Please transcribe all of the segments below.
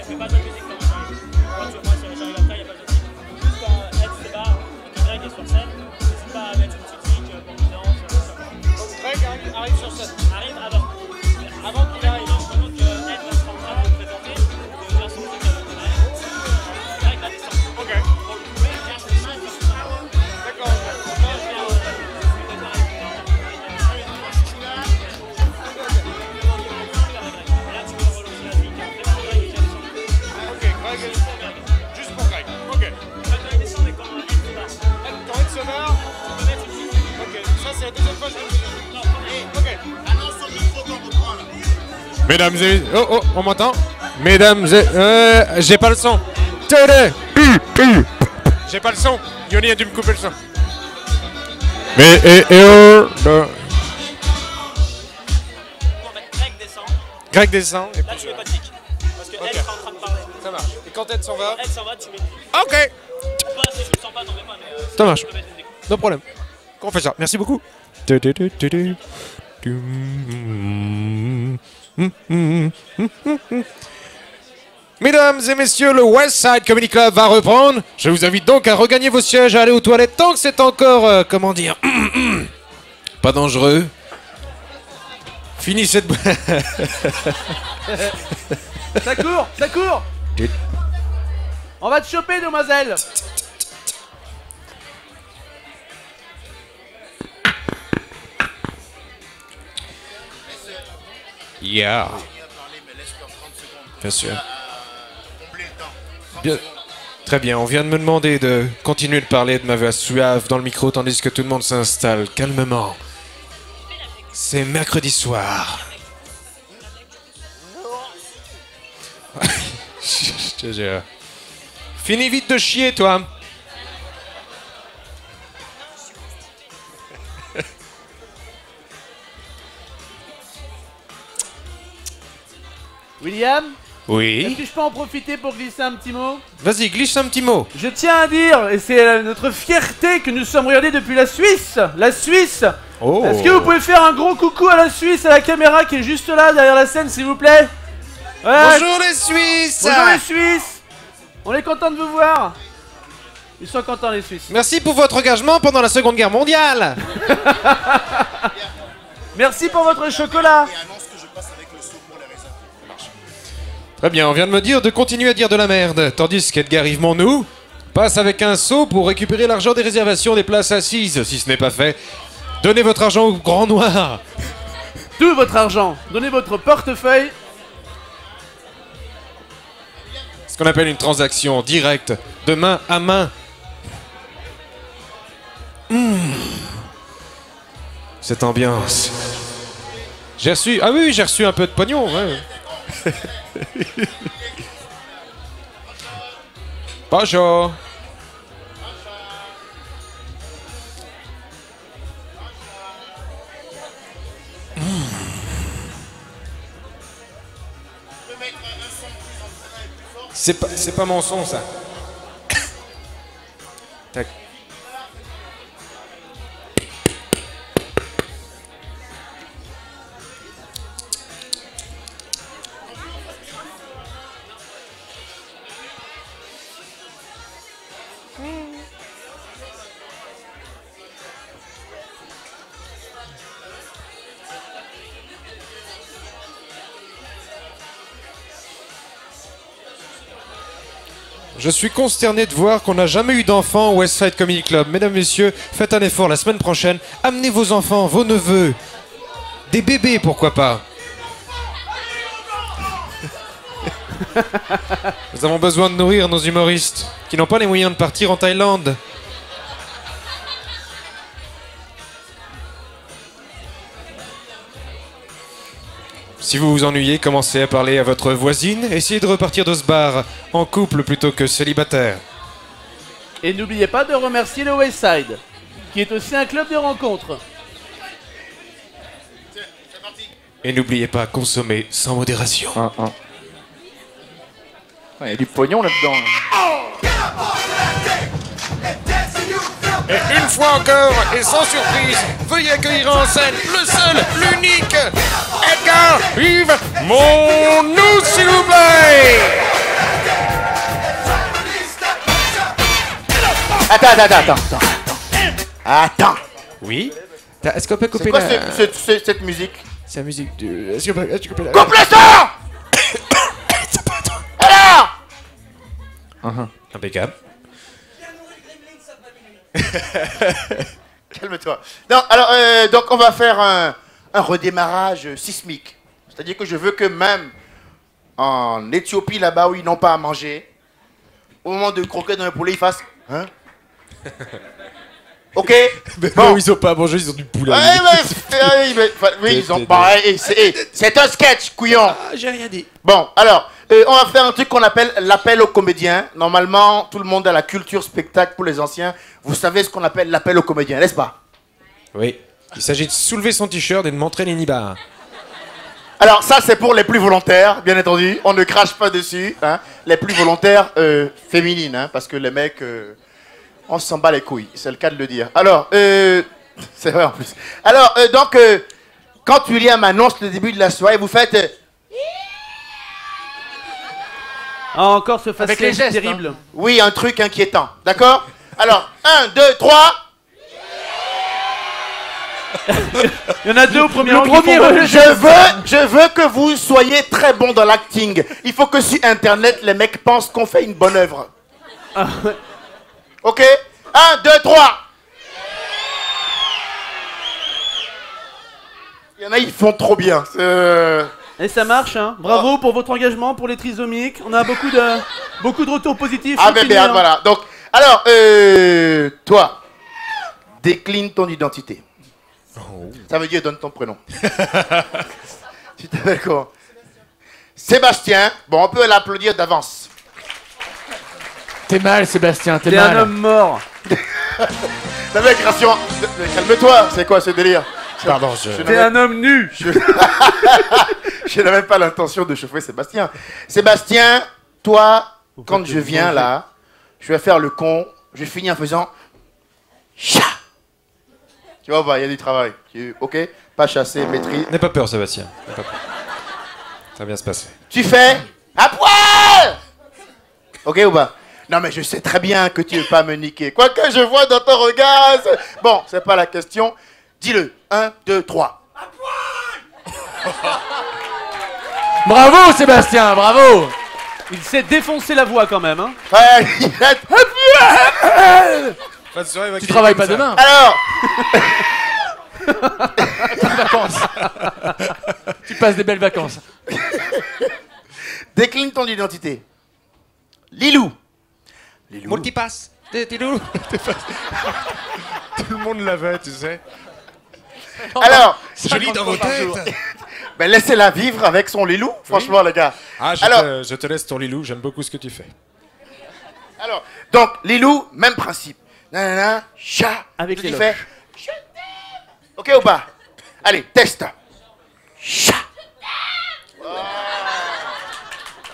fais pas de musique quand j'arrive. Moi, j'arrive après, y a pas de souci. Juste quand Ed se barre, que Greg est sur scène, n'hésite pas à mettre une petite musique pour qu'il danse. Donc Greg arrive sur scène. Arrive avant. Avant qu'il arrive, pendant que Ed va se rendre à vous présenter, de faire son truc avec Greg. Greg va descendre. Ok. Donc, vous pouvez faire ce mal comme ça. D'accord. Juste pour Greg. Ok. Quand Ed se barre. Ok. Ça c'est la deuxième fois que je le fais. Ok. Mesdames et... Oh, on m'entend? Mesdames et... j'ai pas le son. J'ai pas le son. Yoni a dû me couper le son. Mais... Greg descend. Et là, tu mets pas de tic. Parce que Ed est en train de parler. Ça marche. Et quand Ed s'en va... Ed s'en va, tu mets. Ok. Toi, si je le sens pas, t'en mets pas, mais. Ça marche. Tu peux mettre une écoute. No problème. On fait ça. Merci beaucoup. Mesdames et messieurs, le Westside Comedy Club va reprendre. Je vous invite donc à regagner vos sièges, à aller aux toilettes tant que c'est encore, comment dire, pas dangereux. Finissez de... Ça court, ça court. On va te choper, demoiselle. Yeah. Bien sûr. Bien. Très bien, on vient de me demander de continuer de parler de ma voix suave dans le micro tandis que tout le monde s'installe calmement. C'est mercredi soir. Je te jure. Finis vite de chier, toi. William, Oui. est-ce que je peux en profiter pour glisser un petit mot? Vas-y, glisse un petit mot. Je tiens à dire, et c'est notre fierté, que nous sommes regardés depuis la Suisse. La Suisse. Oh. Est-ce que vous pouvez faire un gros coucou à la Suisse, à la caméra qui est juste là, derrière la scène, s'il vous plaît? Ouais. Bonjour les Suisses. Bonjour les Suisses. On est content de vous voir. Ils sont contents les Suisses. Merci pour votre engagement pendant la Seconde Guerre mondiale. Merci pour votre chocolat. Très bien, on vient de me dire de continuer à dire de la merde, tandis qu'Edgar Yves Monnou passe avec un seau pour récupérer l'argent des réservations des places assises. Si ce n'est pas fait, donnez votre argent au Grand Noir. Tout votre argent. Donnez votre portefeuille. Ce qu'on appelle une transaction directe, de main à main. Cette ambiance. J'ai reçu... Ah oui, j'ai reçu un peu de pognon, ouais. Bonjour. C'est pas mon son, ça. Tac. Je suis consterné de voir qu'on n'a jamais eu d'enfants au Westside Comedy Club. Mesdames, messieurs, faites un effort la semaine prochaine. Amenez vos enfants, vos neveux. Des bébés, pourquoi pas. Nous avons besoin de nourrir nos humoristes qui n'ont pas les moyens de partir en Thaïlande. Si vous vous ennuyez, commencez à parler à votre voisine. Essayez de repartir de ce bar en couple plutôt que célibataire. Et n'oubliez pas de remercier le Westside, qui est aussi un club de rencontres. Et n'oubliez pas, consommer sans modération. Il y a du pognon là-dedans. Et une fois encore, et sans surprise, veuillez accueillir en scène le seul, l'unique, Edgar Yves Monnou, s'il vous plaît. Attends. Oui. Est-ce qu'on peut couper C'est quoi la... cette musique? C'est la musique du... Est-ce qu'on peut couper la... Coupe le son. Alors. Impeccable. Calme-toi. Non, alors, donc on va faire un redémarrage sismique. C'est-à-dire que je veux que même en Éthiopie, là-bas où ils n'ont pas à manger, au moment de croquer dans le poulet, ils fassent... Hein? Ok. Mais bon. non, ils ont pas à manger, ils ont du poulet. Oui, ils ont... Bon, c'est un sketch, couillon. Ah, j'ai rien dit. Bon, alors, on va faire un truc qu'on appelle l'appel aux comédiens. Normalement, tout le monde a la culture spectacle pour les anciens. Vous savez ce qu'on appelle l'appel aux comédiens, n'est-ce pas? Oui. Il s'agit de soulever son t-shirt et de montrer les nibards. Alors, ça, c'est pour les plus volontaires, bien entendu. On ne crache pas dessus. Hein. Les plus volontaires féminines, hein, parce que les mecs, on s'en bat les couilles. C'est le cas de le dire. Alors, c'est vrai en plus. Alors, donc, quand William annonce le début de la soirée, vous faites... Ah, encore ce Avec les faciès gestes, terrible. Oui, un truc inquiétant. D'accord? Alors, 1, 2, 3... Il y en a deux au premier Le rang qui premier, font- Je veux que vous soyez très bon dans l'acting. Il faut que sur Internet, les mecs pensent qu'on fait une bonne œuvre. Ok? 1, 2, 3. Il y en a, ils font trop bien. Et ça marche, hein. Bravo pour votre engagement, pour les trisomiques. On a beaucoup de retours positifs. Ah, mais Continuez, bien, hein. voilà. Donc, alors, toi, décline ton identité. Ça veut dire donne ton prénom. Tu t'appelles quoi? Sébastien. Bon, on peut l'applaudir d'avance. T'es mal, Sébastien, t'es T'es un mal. homme mort. La mec, rassure. Calme-toi. C'est quoi ce délire? Pardon, T'es un homme nu. Je n'avais pas l'intention de chauffer Sébastien. Sébastien, toi, quand je viens là, je vais faire le con. Je finis en faisant... Chat. Tu vois, il y a du travail. Ok? Pas chasser, maîtrise. N'aie pas peur, Sébastien. N'aie pas peur. Ça va bien se passer. Tu fais... À poil. Ok ou pas? Non, mais je sais très bien que tu veux pas me niquer. Quoique je vois dans ton regard... Bon, c'est pas la question. Dis-le. 1, 2, 3. Bravo, Sébastien, bravo. Il s'est défoncé la voix quand même, hein. Ouais, Tu travailles pas demain. alors, Vacances. Tu passes des belles vacances. décline ton identité. Lilou. Lilou. Multipass. T'es loup. Tout le monde l'avait, tu sais. Alors, Je lis dans vos têtes. ben laissez-la vivre avec son Lilou, franchement, les gars. Ah, Alors- je te laisse ton Lilou, j'aime beaucoup ce que tu fais. Alors, donc, Lilou, même principe. Nanana, chat. Avec Tu les fais, je t'aime. Ok ou pas? Allez, test. Chat.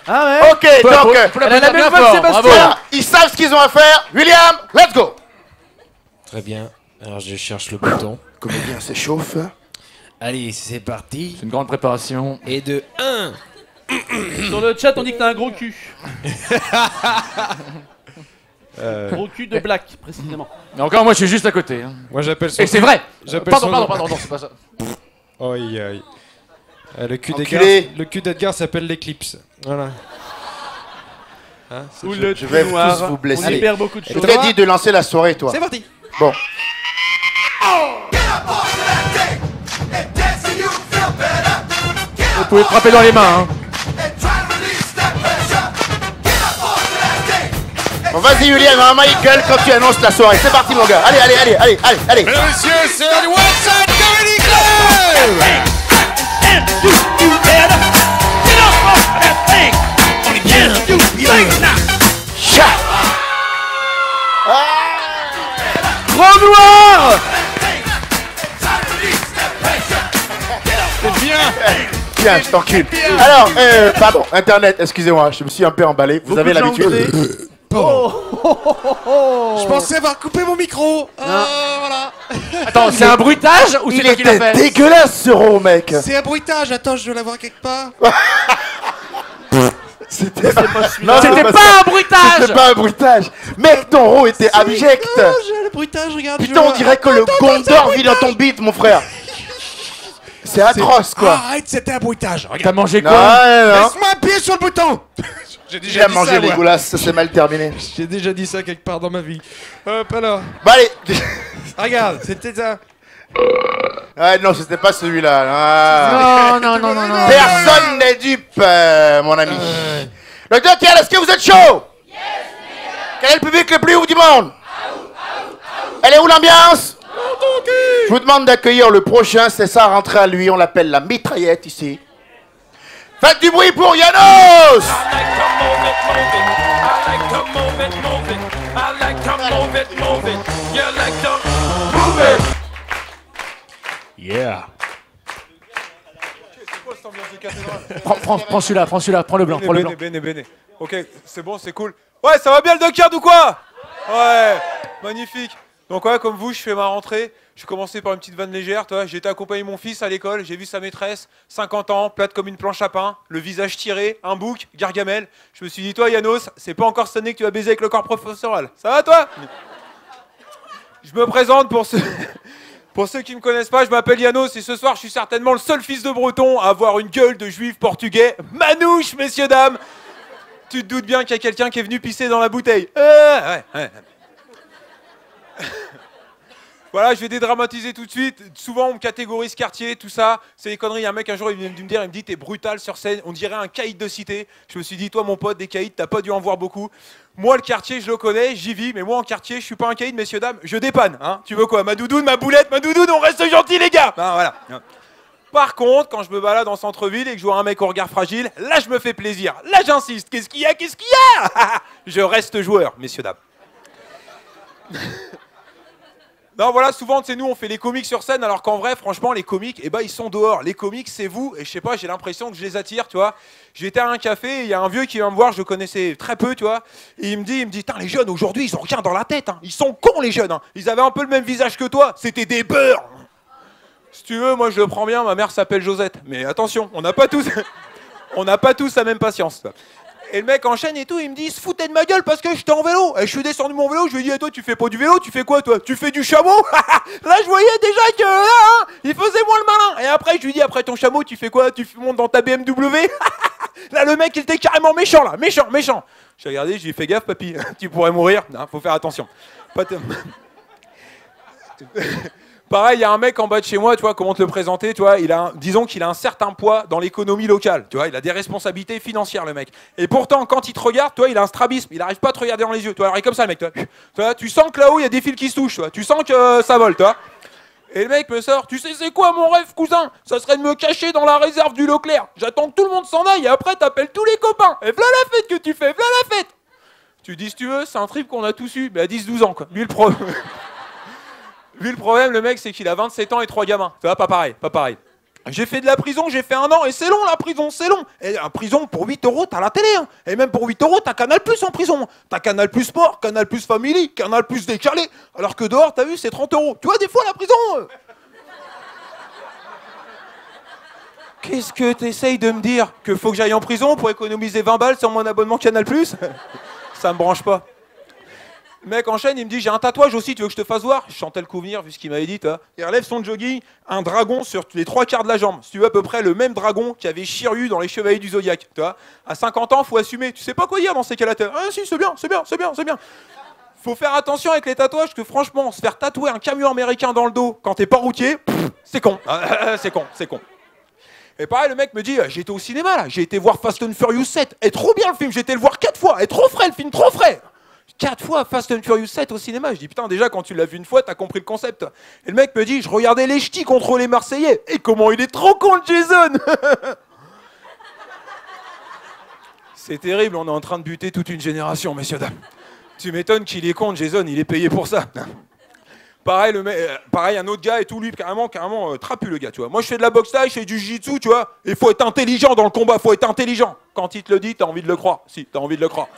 Ah ouais. Ok, donc, Faut Elle a la même bien voix que fort, Sébastien. bravo. voilà, ils savent ce qu'ils ont à faire. William, let's go. Très bien. Alors, je cherche le bouton. Comédien s'échauffe. Allez, c'est parti. C'est une grande préparation. Et de 1. Sur le chat, on dit que t'as un gros cul. Gros cul de black, précisément. Mais encore, moi, je suis juste à côté. Hein. Moi, j'appelle son... Et c'est vrai. J'appelle Pardon, son- pardon, non, c'est pas ça. Aïe, aïe. Enculé. Le cul d'Edgar s'appelle l'éclipse. Voilà. Hein, c'est- Ou le je vais trou noir. tous vous blesser. On y perd beaucoup de Je choses. t'ai dit de lancer la soirée, toi. C'est parti. Bon. Vous pouvez frapper dans les mains. Hein. Bon, vas-y, William, hein, Michael, quand tu annonces la soirée. C'est parti, mon gars. Allez, allez, allez, allez, allez, allez. Mesdames et messieurs, c'est du Westside Comedy Club. Chat. Grand noir. Tiens, je t'encule. Alors, pardon, Internet, excusez-moi, je me suis un peu emballé. Vous avez Beaucoup de l'habitude. gens Oh. Je pensais avoir coupé mon micro. Voilà. Attends, c'est un bruitage ou c'est Il toi qui l'as était fait? dégueulasse, ce rond, mec. C'est un bruitage. Attends, je dois l'avoir quelque part. C'était C'était pas un bruitage. C'était pas un bruitage. Mec, ton rôle était abject. Le bruitage, regarde. Putain, on dirait que le Gondor vit dans ton bite, mon frère. C'est atroce, quoi. Arrête, c'était un bruitage. T'as mangé Non, quoi? non, non. Laisse-moi appuyer sur le bouton. J'ai J'ai déjà dit mangé ça, moi. dégueulasse, ça s'est mal terminé. J'ai déjà dit ça quelque part dans ma vie. Hop, alors. Bah allez. Regarde, c'était ça. Ah non, c'était pas celui-là. Ah. Non. Personne n'est dupe, mon ami. Le docteur, est-ce que vous êtes chaud? Quel est le public le plus ouf du monde? Elle est où l'ambiance? Je vous demande d'accueillir le prochain, c'est ça, rentrée à lui, on l'appelle la mitraillette ici. Faites du bruit pour Yanos! Yeah. C'est quoi cette ambiance de cathédrale? Prends celui-là, prends le blanc, prends le blanc. Bene. Ok, c'est bon, c'est cool. Ouais, ça va bien le dockyard ou quoi? Ouais, magnifique. Donc ouais, comme vous, je fais ma rentrée. Je commençais par une petite vanne légère, toi. J'ai été accompagner mon fils à l'école, j'ai vu sa maîtresse, 50 ans, plate comme une planche à pain, le visage tiré, un bouc, Gargamel. Je me suis dit, toi Yanos, c'est pas encore cette année que tu vas baiser avec le corps professoral. Ça va toi? Je me présente pour ceux... Pour ceux qui me connaissent pas, je m'appelle Yanos et ce soir je suis certainement le seul fils de breton à avoir une gueule de juif portugais. Manouche, messieurs, dames. Tu te doutes bien qu'il y a quelqu'un qui est venu pisser dans la bouteille. Ouais. Voilà, je vais dédramatiser tout de suite. Souvent, on me catégorise quartier, tout ça. C'est des conneries. Un mec, un jour, il vient de me dire, il me dit, t'es brutal sur scène. On dirait un caïd de cité. Je me suis dit, toi, mon pote, des caïds, t'as pas dû en voir beaucoup. Moi, le quartier, je le connais, j'y vis. Mais moi, en quartier, je suis pas un caïd, messieurs, dames. Je dépanne, hein. Tu veux quoi? Ma doudoune, ma boulette, ma doudoune, on reste gentils, les gars. Ben, voilà. Par contre, quand je me balade en centre-ville et que je vois un mec au regard fragile, là, je me fais plaisir. Là, j'insiste. Qu'est-ce qu'il y a? Je reste joueur, messieurs, dames. Non, voilà, souvent, tu sais, nous, on fait les comiques sur scène, alors qu'en vrai, franchement, les comiques, eh ben, ils sont dehors. Les comiques, c'est vous, et je sais pas, j'ai l'impression que je les attire, tu vois. J'étais à un café, il y a un vieux qui vient me voir, je le connaissais très peu, tu vois. Et il me dit, putain, les jeunes, aujourd'hui, ils ont rien dans la tête, hein. Ils sont cons, les jeunes, hein. Ils avaient un peu le même visage que toi, c'était des beurs. Si tu veux, moi, je le prends bien, ma mère s'appelle Josette. Mais attention, on n'a pas tous la même patience, toi. Et le mec enchaîne et tout, il me dit, il se foutait de ma gueule parce que j'étais en vélo. Et je suis descendu de mon vélo, je lui ai dit, et toi, tu fais pas du vélo, tu fais quoi, toi? Tu fais du chameau? Là, je voyais déjà que là, hein, il faisait moins le malin. Et après, je lui dis, après ton chameau, tu fais quoi? Tu montes dans ta BMW? Là, le mec, il était carrément méchant, là, méchant. J'ai regardé, j'ai dit, fais gaffe, papy, tu pourrais mourir. Non, faut faire attention. Pareil, il y a un mec en bas de chez moi, tu vois, comment te le présenter, tu vois, disons qu'il a un certain poids dans l'économie locale, tu vois, il a des responsabilités financières, le mec. Et pourtant, quand il te regarde, tu vois, il a un strabisme, il n'arrive pas à te regarder dans les yeux, tu vois, alors il est comme ça, le mec, tu vois, tu sens que là-haut, il y a des fils qui se touchent, tu vois, tu sens que ça vole, tu vois. Et le mec me sort, tu sais c'est quoi mon rêve, cousin? Ça serait de me cacher dans la réserve du Leclerc. J'attends que tout le monde s'en aille et après t'appelles tous les copains. Et voilà la fête que tu fais, voilà la fête. Tu dis si tu veux, c'est un trip qu'on a tous eu, mais à 10-12 ans, quoi. Lui, le problème, le mec, c'est qu'il a 27 ans et 3 gamins. Tu vois, pas pareil. J'ai fait de la prison, j'ai fait 1 an, et c'est long la prison, c'est long. Et en prison, pour 8 euros, t'as la télé, hein. Et même pour 8 euros, t'as Canal Plus en prison. T'as Canal Plus Sport, Canal Plus Family, Canal Plus décalé. Alors que dehors, t'as vu, c'est 30 euros. Tu vois, des fois, la prison... Qu'est-ce que t'essayes de me dire? Que faut que j'aille en prison pour économiser 20 balles sur mon abonnement Canal Plus? Ça me branche pas. Le mec enchaîne, il me dit, j'ai un tatouage aussi, tu veux que je te fasse voir? Je sentais le coup venir, vu ce qu'il m'avait dit, toi. Il relève son jogging, un dragon sur les 3/4 de la jambe. Si tu veux, à peu près le même dragon qui avait Shiryu dans les Chevaliers du Zodiaque, tu vois. À 50 ans, faut assumer. Tu sais pas quoi dire dans ces cas-là. Ah si, c'est bien. Faut faire attention avec les tatouages, que franchement, se faire tatouer un camion américain dans le dos quand t'es pas routier, c'est con. C'est con. Et pareil, le mec me dit, j'ai été au cinéma, là. J'ai été voir Fast and Furious 7. Et trop bien le film, j'ai été le voir 4 fois. Et trop frais le film, trop frais. 4 fois Fast and Furious 7 au cinéma. Je dis putain, déjà quand tu l'as vu une fois, t'as compris le concept. Et le mec me dit, je regardais les ch'tis contre les Marseillais. Et comment il est trop con le Jason. C'est terrible, on est en train de buter toute une génération, messieurs, dames. Tu m'étonnes qu'il est con le Jason, il est payé pour ça. Pareil, pareil, un autre gars et tout, lui, carrément trapu le gars, tu vois. Moi, je fais de la boxe taille, je fais du jiu-jitsu, tu vois. Il faut être intelligent dans le combat, faut être intelligent. Quand il te le dit, t'as envie de le croire. Si, t'as envie de le croire.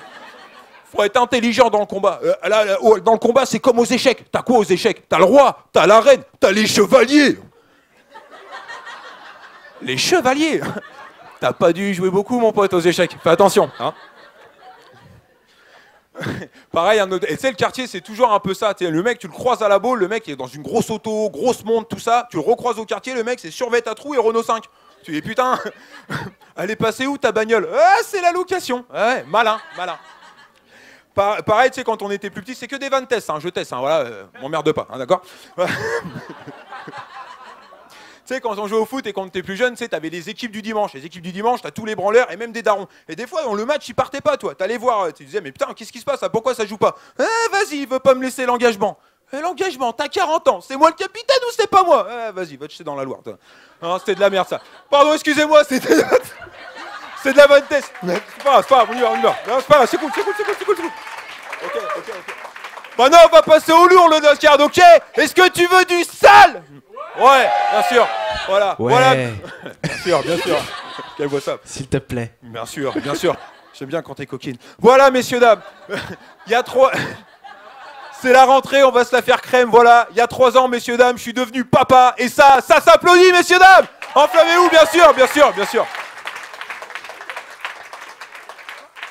Faut être intelligent dans le combat. Dans le combat, c'est comme aux échecs. T'as quoi aux échecs? T'as le roi, t'as la reine, t'as les chevaliers. Les chevaliers. T'as pas dû jouer beaucoup, mon pote, aux échecs. Fais attention, hein. Pareil, un autre... Et tu sais, le quartier, c'est toujours un peu ça. T'sais, le mec, tu le croises à la boule, le mec il est dans une grosse auto, grosse montre, tout ça. Tu le recroises au quartier, le mec, c'est survêt à trous et Renault 5. Tu dis, putain, elle est passée où ta bagnole? Ah, c'est la location. Ouais, malin, malin. Pareil, tu sais, quand on était plus petit, c'est que des vannes tests, hein, je teste, hein, voilà, m'emmerde pas, hein, d'accord. Tu sais, quand on jouait au foot et quand t'es plus jeune, tu sais, t'avais les équipes du dimanche. Les équipes du dimanche, t'as tous les branleurs et même des darons. Et des fois, dans le match, ils partaient pas, toi. T'allais voir, tu disais, mais putain, qu'est-ce qui se passe là? Pourquoi ça joue pas? Vas-y, il veut pas me laisser l'engagement. L'engagement, t'as 40 ans. C'est moi le capitaine ou c'est pas moi? Vas-y, va te jeter dans la Loire, toi. Non, c'était de la merde, ça. Pardon, excusez-moi, c'était... C'est de la bonne test. C'est pas grave, on y va. Non, c'est pas grave, c'est cool. Ok. Bah non, on va passer au lourd, le Oscar, ok? Est-ce que tu veux du sale? Ouais, bien sûr. Voilà, Ouais. voilà. Bien sûr. Qu'elle voit ça. S'il te plaît. Bien sûr. J'aime bien quand t'es coquine. Voilà, messieurs, dames. Il y a 3... C'est la rentrée, on va se la faire crème, voilà. Il y a 3 ans, messieurs, dames, je suis devenu papa. Et ça s'applaudit, messieurs, dames. Enflammez-vous, bien sûr.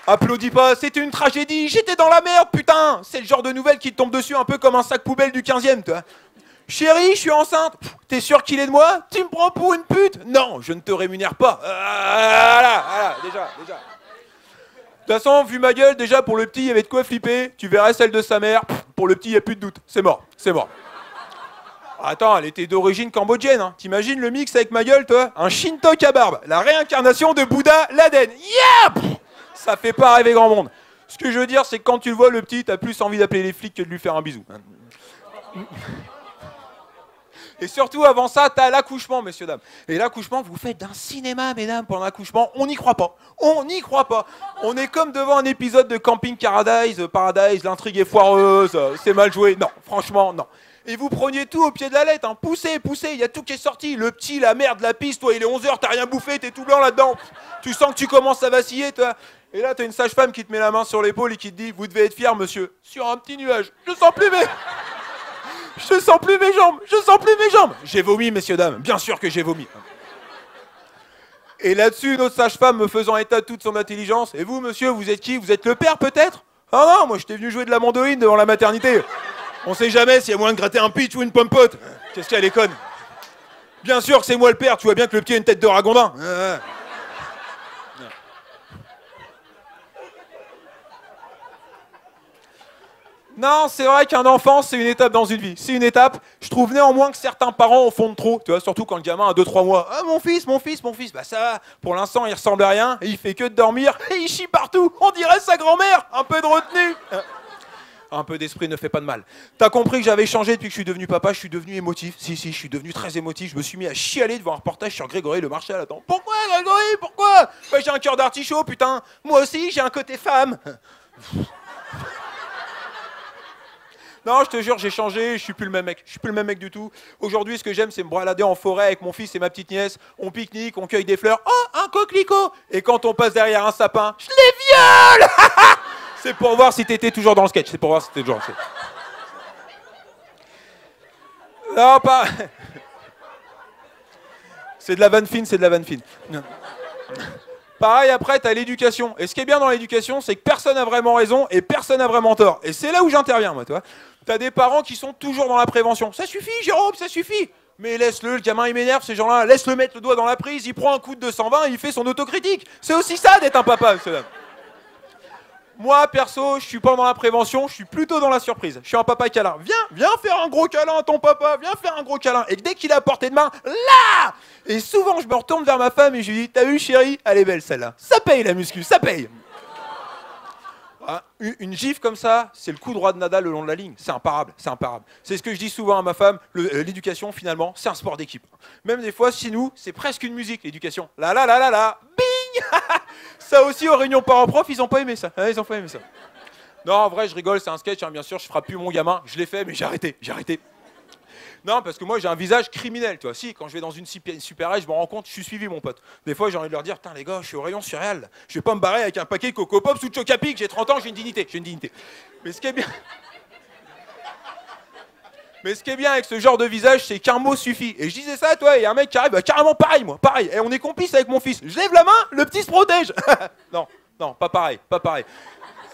Applaudis pas, c'était une tragédie, j'étais dans la merde, putain. C'est le genre de nouvelle qui te tombe dessus un peu comme un sac poubelle du 15e, toi. Chérie, je suis enceinte. T'es sûr qu'il est de moi? Tu me prends pour une pute? Non, je ne te rémunère pas. Voilà, déjà. De toute façon, vu ma gueule, déjà pour le petit, il y avait de quoi flipper. Tu verrais celle de sa mère. Pour le petit, il n'y a plus de doute. C'est mort. Attends, elle était d'origine cambodgienne. Hein. T'imagines le mix avec ma gueule, toi? Un Shintok à barbe. La réincarnation de Bouddha Laden. Yeah! Ça fait pas rêver grand monde. Ce que je veux dire, c'est que quand tu le vois, le petit, t'as plus envie d'appeler les flics que de lui faire un bisou. Et surtout, avant ça, t'as l'accouchement, messieurs, dames. Et l'accouchement, vous faites d'un cinéma, mesdames, pendant l'accouchement. On n'y croit pas. On est comme devant un épisode de Camping Paradise, l'intrigue est foireuse, c'est mal joué. Non, franchement, non. Et vous preniez tout au pied de la lettre, hein. Poussez, il y a tout qui est sorti. Le petit, la merde, la piste, toi, il est 11h, t'as rien bouffé, t'es tout blanc là-dedans. Tu sens que tu commences à vaciller, toi. Et là, t'as une sage-femme qui te met la main sur l'épaule et qui te dit, vous devez être fier, monsieur. Sur un petit nuage. Je sens plus mes jambes. J'ai vomi, messieurs, dames. Bien sûr que j'ai vomi. Et là-dessus, notre sage-femme me faisant état de toute son intelligence. Et vous, monsieur, vous êtes qui? Vous êtes le père, peut-être? Ah non, moi, j'étais venu jouer de la mandoline devant la maternité. On sait jamais s'il y a moyen de gratter un pitch ou une pompote. Qu'est-ce qu'elle est conne. Bien sûr que c'est moi le père. Tu vois bien que le petit a une tête de ragondin. Non, c'est vrai qu'un enfant, c'est une étape dans une vie. C'est une étape. Je trouve néanmoins que certains parents en font de trop. Tu vois, surtout quand le gamin a 2-3 mois. Ah, mon fils. Bah ça va. Pour l'instant, il ressemble à rien. Et il fait que de dormir. Et il chie partout. On dirait sa grand-mère. Un peu de retenue. Un peu d'esprit ne fait pas de mal. T'as compris que j'avais changé depuis que je suis devenu papa. Je suis devenu émotif. Si, je suis devenu très émotif. Je me suis mis à chialer devant un reportage sur Grégory Le Marchal. Attends. Pourquoi, Grégory? Pourquoi? Bah, j'ai un cœur d'artichaut, putain. Moi aussi, j'ai un côté femme. Non, je te jure, j'ai changé, je suis plus le même mec. Je suis plus le même mec du tout. Aujourd'hui, ce que j'aime, c'est me balader en forêt avec mon fils et ma petite nièce. On pique-nique, on cueille des fleurs. Oh, un coquelicot! Et quand on passe derrière un sapin, je les viole! C'est pour voir si t'étais toujours dans le sketch. Non, pas... C'est de la vanne fine. Pareil, après, t'as l'éducation. Et ce qui est bien dans l'éducation, c'est que personne n'a vraiment raison et personne n'a vraiment tort. Et c'est là où j'interviens, moi, tu vois. T'as des parents qui sont toujours dans la prévention. Ça suffit, Jérôme, ça suffit. Mais laisse-le, le gamin, il m'énerve, ces gens-là. Laisse-le mettre le doigt dans la prise, il prend un coup de 220 et il fait son autocritique. C'est aussi ça d'être un papa, cela. Moi, perso, je suis pas dans la prévention, je suis plutôt dans la surprise. Je suis un papa câlin. Viens faire un gros câlin à ton papa, viens faire un gros câlin. Et dès qu'il est à portée de main, là! Et souvent, je me retourne vers ma femme et je lui dis, t'as vu, chérie? Elle est belle, celle-là. Ça paye, la muscu, ça paye. Ah, une gifle comme ça, c'est le coup droit de Nadal le long de la ligne. C'est imparable. C'est ce que je dis souvent à ma femme. L'éducation, finalement, c'est un sport d'équipe. Même des fois, chez nous, c'est presque une musique, l'éducation. Là, bing. Ça aussi, aux réunions parents-prof, ils ont pas aimé ça. Non, en vrai, je rigole, c'est un sketch, hein, bien sûr, je frappe plus mon gamin. Je l'ai fait, mais j'ai arrêté. Non, parce que moi, j'ai un visage criminel, tu vois. Si, quand je vais dans une supérette, je me rends compte, je suis suivi, mon pote. Des fois, j'ai envie de leur dire, putain, les gars, je suis au rayon céréales. Je vais pas me barrer avec un paquet de Coco Pops ou de Chocapic. J'ai 30 ans, j'ai une dignité. Mais ce qui est bien... Mais ce qui est bien avec ce genre de visage, c'est qu'un mot suffit. Et je disais ça, toi, et un mec qui arrive, bah, carrément pareil, moi, pareil. Et on est complice avec mon fils. Je lève la main, le petit se protège. Non, non, pas pareil, pas pareil.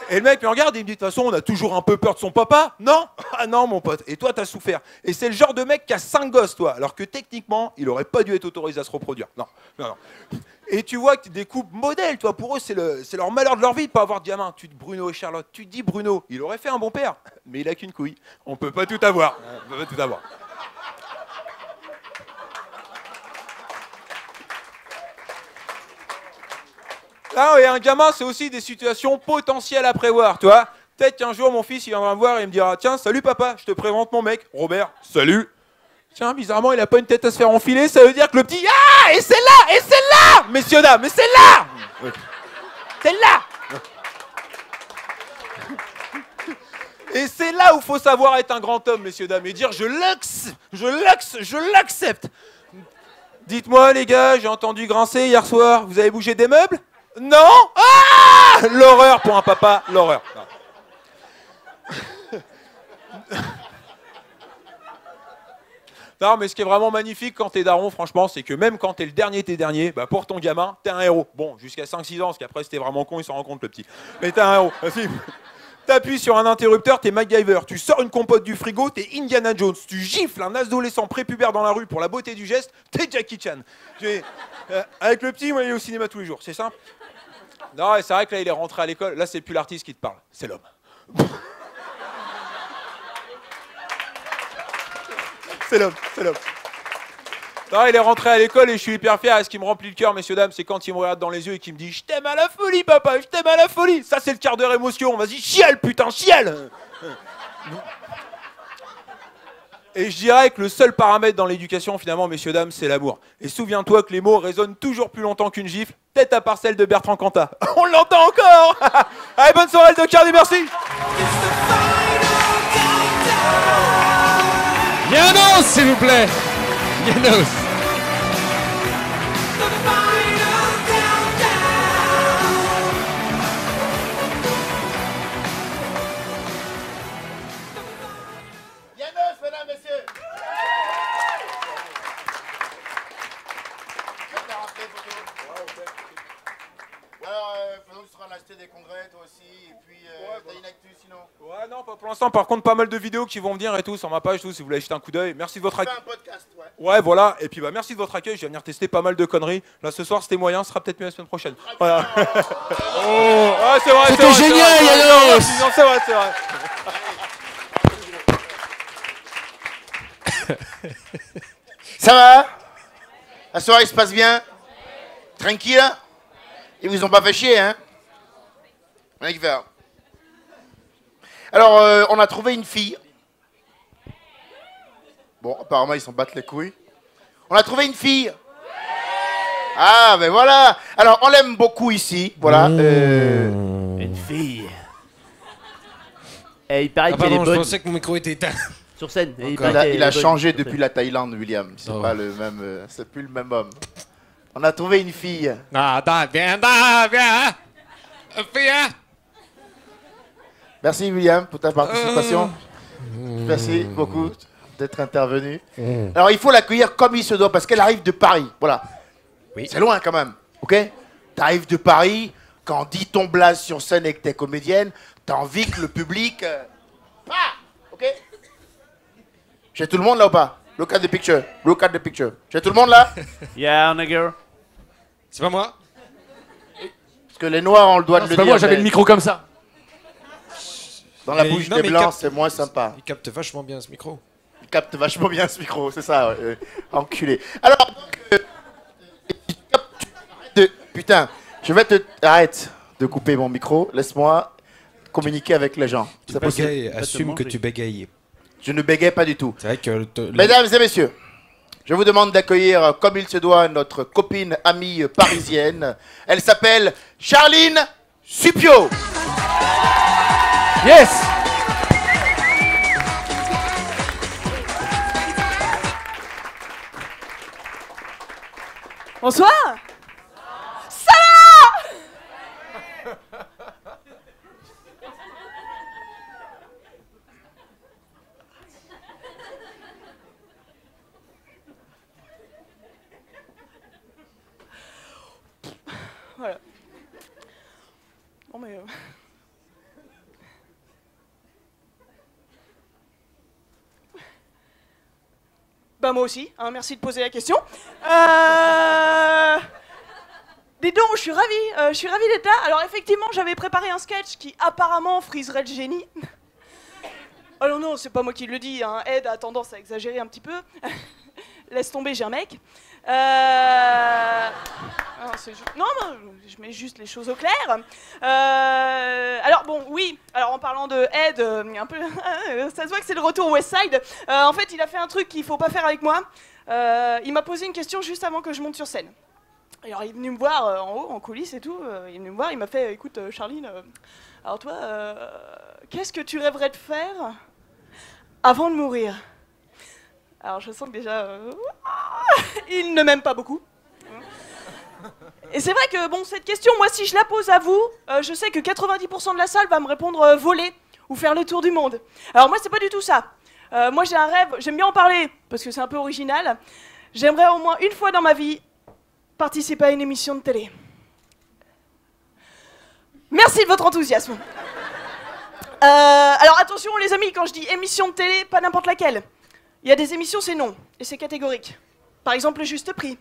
Et le mec me regarde et il me dit, de toute façon, on a toujours un peu peur de son papa. Non? Ah non, mon pote. Et toi, t'as souffert. Et c'est le genre de mec qui a 5 gosses, toi. Alors que techniquement, il aurait pas dû être autorisé à se reproduire. Non, non, non. Et tu vois que des couples modèles, toi, pour eux, c'est leur malheur de leur vie de pas avoir de gamin. Tu te dis Bruno et Charlotte, tu te dis Bruno, il aurait fait un bon père, mais il a qu'une couille. On peut pas tout avoir. On peut pas tout avoir. Ah oui, un gamin, c'est aussi des situations potentielles à prévoir, tu vois. Peut-être qu'un jour, mon fils, il viendra me voir et il me dira, tiens, salut papa, je te présente mon mec, Robert. Salut. Tiens, bizarrement, il a pas une tête à se faire enfiler, ça veut dire que le petit, ah, et celle-là, messieurs, dames, mais celle-là, celle-là. Et c'est là où il faut savoir être un grand homme, messieurs, dames, et dire, je l'accepte. Dites-moi, les gars, j'ai entendu grincer hier soir, vous avez bougé des meubles? Non? Ah! L'horreur pour un papa, l'horreur. Non, mais ce qui est vraiment magnifique quand t'es daron, franchement, c'est que même quand t'es le dernier, bah pour ton gamin, t'es un héros. Bon, jusqu'à 5-6 ans, parce qu'après, c'était vraiment con, il s'en rend compte, le petit. Mais t'es un héros. T'appuies sur un interrupteur, t'es MacGyver. Tu sors une compote du frigo, t'es Indiana Jones. Tu gifles un adolescent prépubère dans la rue pour la beauté du geste, t'es Jackie Chan. Avec le petit, moi, il est au cinéma tous les jours. C'est simple. Non, et c'est vrai que là, il est rentré à l'école. Là, c'est plus l'artiste qui te parle, c'est l'homme. C'est l'homme, c'est l'homme. Non, il est rentré à l'école et je suis hyper fier. Et ce qui me remplit le cœur, messieurs, dames, c'est quand il me regarde dans les yeux et qu'il me dit « Je t'aime à la folie, papa, je t'aime à la folie !» Ça, c'est le quart d'heure émotion. Vas-y, chiale, putain, chiale. Et je dirais que le seul paramètre dans l'éducation, finalement, messieurs, dames, c'est l'amour. Et souviens-toi que les mots résonnent toujours plus longtemps qu'une gifle, peut-être à part celle de Bertrand Cantat. On l'entend encore. Allez, bonne soirée, le Docardi, merci. Yanos, s'il vous plaît. Yanos. Yanos, mesdames, messieurs. Alors, pendant que tu seras à l'acheter des congrès, toi aussi, et puis t'as une actu sinon. Ouais, non, pas pour l'instant. Par contre, pas mal de vidéos qui vont venir et tout sur ma page, tout, si vous voulez jeter un coup d'œil. Merci de votre accueil. Un podcast, ouais. Ouais, voilà. Et puis, bah, merci de votre accueil. Je vais venir tester pas mal de conneries. Là, ce soir, c'était moyen. Ce sera peut-être mieux la semaine prochaine. Voilà. Oh, ouais, c'est vrai. C'était génial, Yanos. C'est vrai, c'est vrai. Ça va? La soirée se passe bien? Tranquille? Ils vous ont pas fait chier, hein? Rien qui fait. Alors, on a trouvé une fille. Bon, apparemment, ils s'en battent les couilles. On a trouvé une fille. Ah, ben voilà. Alors, on l'aime beaucoup ici. Voilà. Une fille. Et il paraît qu'elle est Pardon, je bonne pensais que mon micro était éteint. sur scène. Et Encore. paraît qu'elle Il a est bonne changé sur depuis scène. la Thaïlande, William. C'est Oh. pas le même. C'est plus le même homme. On a trouvé une fille. Ah, viens. Viens. Merci, William, pour ta participation. Merci beaucoup d'être intervenu. Alors, il faut l'accueillir comme il se doit, parce qu'elle arrive de Paris. Voilà. Oui. C'est loin quand même, ok? T'arrives de Paris, quand on dit ton blaze sur scène et que t'es comédienne, t'as envie que le public... ok? J'ai tout le monde là ou pas? Look at the picture. Look at the picture. J'ai tout le monde là? Yeah, nigger. C'est pas moi. Parce que les noirs ont le droit de le C'est pas dire. moi, j'avais mais le micro comme ça. Dans la Mais bouche non, des mais blancs, capte- c'est moins sympa. Il capte vachement bien ce micro. Il capte vachement bien ce micro, c'est ça, ouais. Enculé. Alors, donc, putain, je vais te... Arrête de couper mon micro, laisse-moi communiquer avec les gens. Tu C'est possible. bégayes, assume que manger. tu bégayes. Je ne bégaye pas du tout. C'est vrai que... Mesdames et messieurs, je vous demande d'accueillir, comme il se doit, notre copine amie parisienne. Elle s'appelle Charline Supio. Yes! Bonsoir. Ça va? Bah moi aussi, hein, merci de poser la question. Dis donc, je suis ravie d'être là. Alors effectivement, j'avais préparé un sketch qui apparemment friserait le génie. Alors non, c'est pas moi qui le dis, hein. Ed a tendance à exagérer un petit peu. Laisse tomber, j'ai un mec. Non, je mets juste les choses au clair. Alors bon, oui. Alors en parlant de Ed, un peu, ça se voit que c'est le retour au West Side. En fait, il a fait un truc qu'il faut pas faire avec moi. Il m'a posé une question juste avant que je monte sur scène. Alors il est venu me voir en haut, en coulisses et tout. Il est venu me voir, il m'a fait, écoute, Charline, alors toi, qu'est-ce que tu rêverais de faire avant de mourir? Alors je sens que déjà, il ne m'aime pas beaucoup. Et c'est vrai que, bon, cette question, moi, si je la pose à vous, je sais que 90% de la salle va me répondre voler ou faire le tour du monde. Alors moi, c'est pas du tout ça. Moi, j'ai un rêve, j'aime bien en parler, parce que c'est un peu original. J'aimerais au moins une fois dans ma vie participer à une émission de télé. Merci de votre enthousiasme. Alors attention les amis, quand je dis émission de télé, pas n'importe laquelle. Il y a des émissions, c'est non, et c'est catégorique. Par exemple, le juste prix.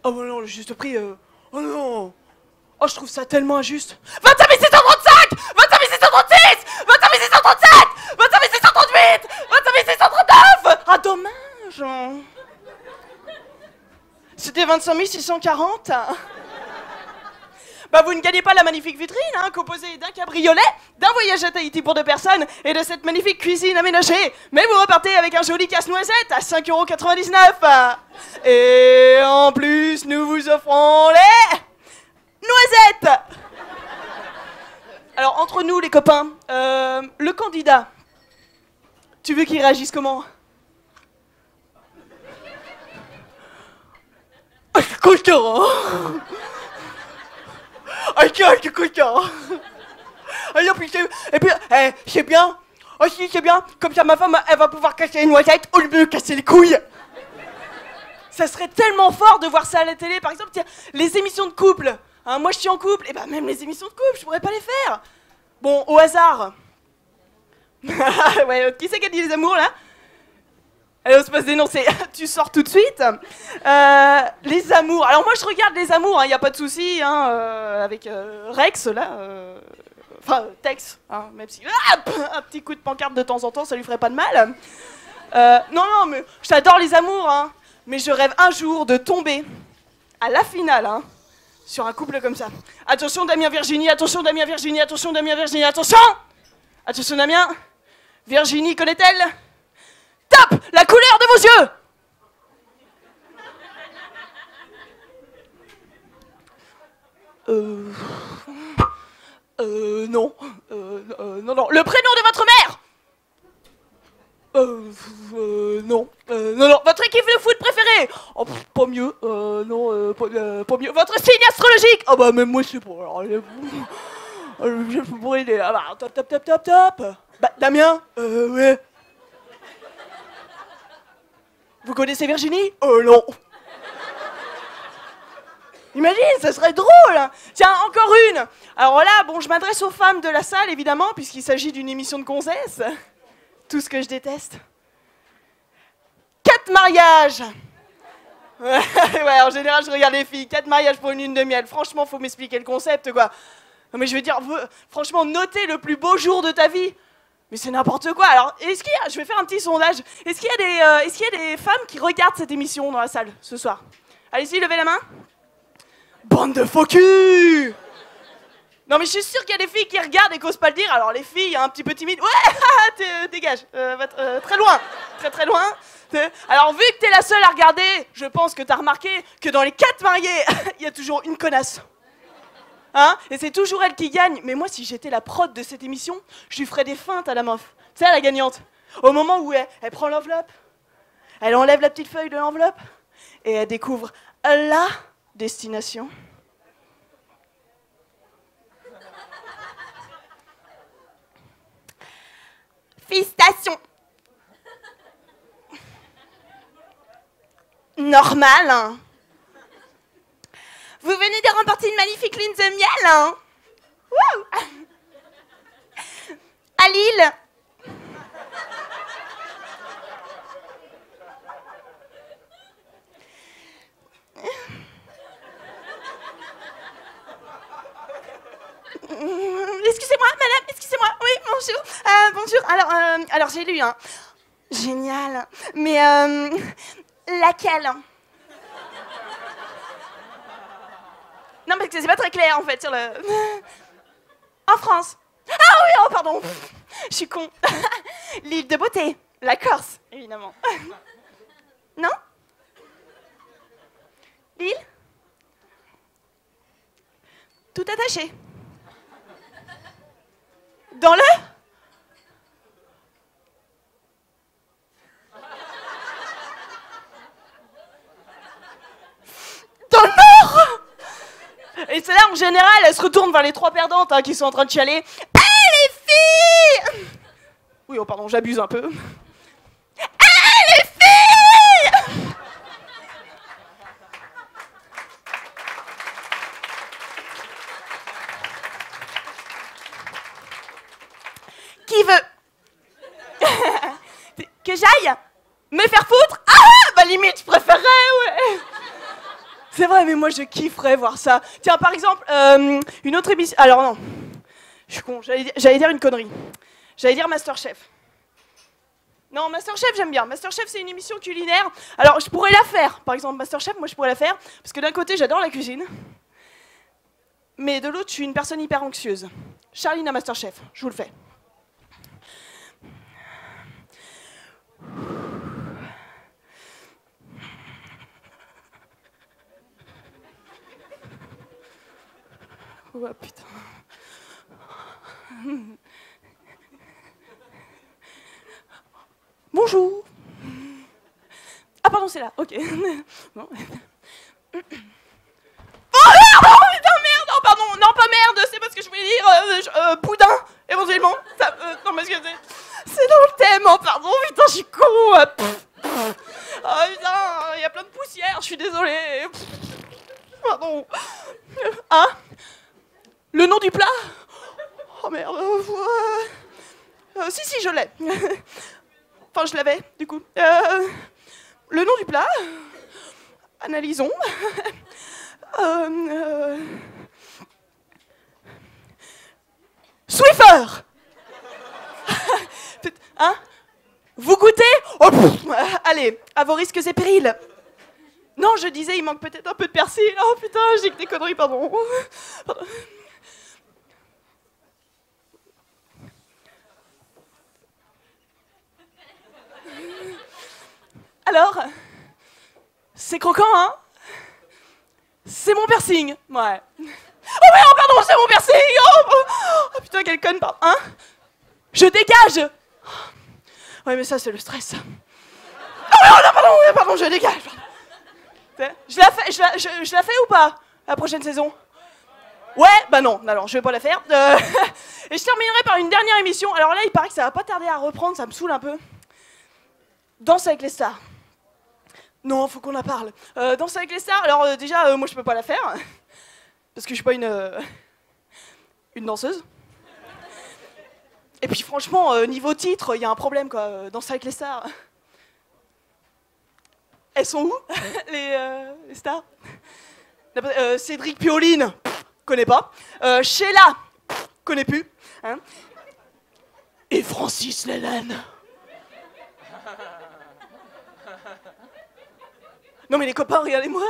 Oh non, le juste prix, oh non. Oh, je trouve ça tellement injuste. 25 635, 25 636, 25 637, 25 638, 25 639. Ah, dommage. C'était 25 640. Bah vous ne gagnez pas la magnifique vitrine, hein, composée d'un cabriolet, d'un voyage à Tahiti pour 2 personnes et de cette magnifique cuisine aménagée. Mais vous repartez avec un joli casse-noisette à 5,99 €. Et en plus, nous vous offrons les noisettes. Alors entre nous les copains, le candidat, tu veux qu'il réagisse comment? Ah, c'est costaud, hein. Ah, c'est costaud. Et puis, c'est bien. Aussi, c'est bien. Comme ça, ma femme, elle va pouvoir casser les noisettes au lieu de me casser les couilles. Ça serait tellement fort de voir ça à la télé. Par exemple, tiens, les émissions de couple. Hein, moi, je suis en couple. Et ben, même les émissions de couple, je pourrais pas les faire. Bon, au hasard. Ouais, qui c'est qui a dit les amours, là? Allez, on se passe dénoncer. Tu sors tout de suite. Les amours. Alors moi, je regarde les amours, il n'y a pas de souci, hein, avec Rex, là. Enfin, Tex, hein, même si... un petit coup de pancarte de temps en temps, ça lui ferait pas de mal. Non, mais j'adore les amours, hein. Mais je rêve un jour de tomber à la finale, hein, sur un couple comme ça. Attention, Damien, Virginie, attention, Damien, Virginie, attention, Damien, Virginie, attention. Attention, Damien. Virginie connaît-elle? Top! La couleur de vos yeux! Non. Non. Le prénom de votre mère! Non. Non. Votre équipe de foot préférée? Oh, pas mieux. Non, pas mieux. Votre signe astrologique? Oh bah, même moi, je sais pas. Alors, je pourrais aider. Ah bah, top. Bah, Damien? Ouais. Vous connaissez Virginie? Non. Imagine, ça serait drôle. Tiens, encore une. Alors là, bon, je m'adresse aux femmes de la salle, évidemment, puisqu'il s'agit d'une émission de gonzesse. Tout ce que je déteste. 4 mariages. Ouais, en général, je regarde les filles. 4 mariages pour une lune de miel. Franchement, faut m'expliquer le concept, quoi. Non, mais je veux dire, franchement, notez le plus beau jour de ta vie. Mais c'est n'importe quoi. Alors, est-ce qu'il y a... Je vais faire un petit sondage. Est-ce qu'il y a des femmes qui regardent cette émission dans la salle, ce soir? Allez-y, levez la main. Bande de faux culs! Non, mais je suis sûre qu'il y a des filles qui regardent et qui n'osent pas le dire. Alors, les filles, un petit peu timides... Ouais, dégage. Très loin. Très loin. Alors, vu que t'es la seule à regarder, je pense que t'as remarqué que dans les 4 mariés, il y a toujours une connasse. Hein? Et c'est toujours elle qui gagne. Mais moi, si j'étais la prod de cette émission, je lui ferais des feintes à la meuf. Tu sais, la gagnante. Au moment où elle prend l'enveloppe, elle enlève la petite feuille de l'enveloppe et elle découvre la destination. Félicitations. Normal, hein. Vous venez de remporter une magnifique lune de miel, hein. Wouh. À Lille. madame, excusez-moi. Oui, bonjour. Bonjour. Alors j'ai lu, hein. Génial. Mais laquelle? Non, parce que c'est pas très clair en fait sur le. En France. Ah oui, oh pardon. Je suis con. L'île de beauté. La Corse, évidemment. Non? L'île? Tout attaché. Dans le? Dans le Nord? Et c'est là, en général, elle se retourne vers les trois perdantes qui sont en train de chialer. Ah, les filles! Oui, oh pardon, j'abuse un peu. Ah, les filles! Qui veut que j'aille me faire foutre? Ah, bah limite, je préférerais, ouais. C'est vrai, mais moi je kifferais voir ça. Tiens, par exemple, une autre émission. Alors non, je suis con, j'allais dire une connerie. J'allais dire Masterchef. Non, Masterchef, j'aime bien. Masterchef, c'est une émission culinaire. Alors, je pourrais la faire. Par exemple, Masterchef, moi je pourrais la faire. Parce que d'un côté, j'adore la cuisine. Mais de l'autre, je suis une personne hyper anxieuse. Charline à Masterchef, je vous le fais. Oh putain. Bonjour. Ah pardon, c'est là, ok. Non. Oh merde, oh putain, merde, oh pardon, non pas merde, c'est parce que je voulais dire boudin, éventuellement. Ça, non parce que c'est dans le thème, oh pardon, putain, je suis con. Oh putain, il y a plein de poussière, je suis désolée. Pardon. Hein? Le nom du plat? Oh merde. Si, je l'ai. Enfin, je l'avais, du coup. Le nom du plat? Analysons. Swiffer. Hein? Vous goûtez? Oh, allez, à vos risques et périls. Non, je disais, il manque peut-être un peu de persil. Oh putain, je dis que des conneries, pardon. Alors, c'est croquant, hein? C'est mon piercing, ouais. Oh merde, pardon, c'est mon piercing! Oh putain, quelle conne, pardon. Hein? Je dégage! Ouais, mais ça, c'est le stress. Oh non, pardon, je dégage. Je la fais ou pas? La prochaine saison? Ouais, bah non, alors je vais pas la faire. Et je terminerai par une dernière émission. Alors là, il paraît que ça va pas tarder à reprendre, ça me saoule un peu. Danse avec les stars. Non, faut qu'on en parle. Danse avec les stars, alors déjà, moi je peux pas la faire. Parce que je suis pas une danseuse. Et puis franchement, niveau titre, il y a un problème quoi. Danse avec les stars. Elles sont où, les stars? Cédric Pioline, connais pas. Sheila, connais plus. Hein. Et Francis Lalanne. Non mais les copains, regardez-moi.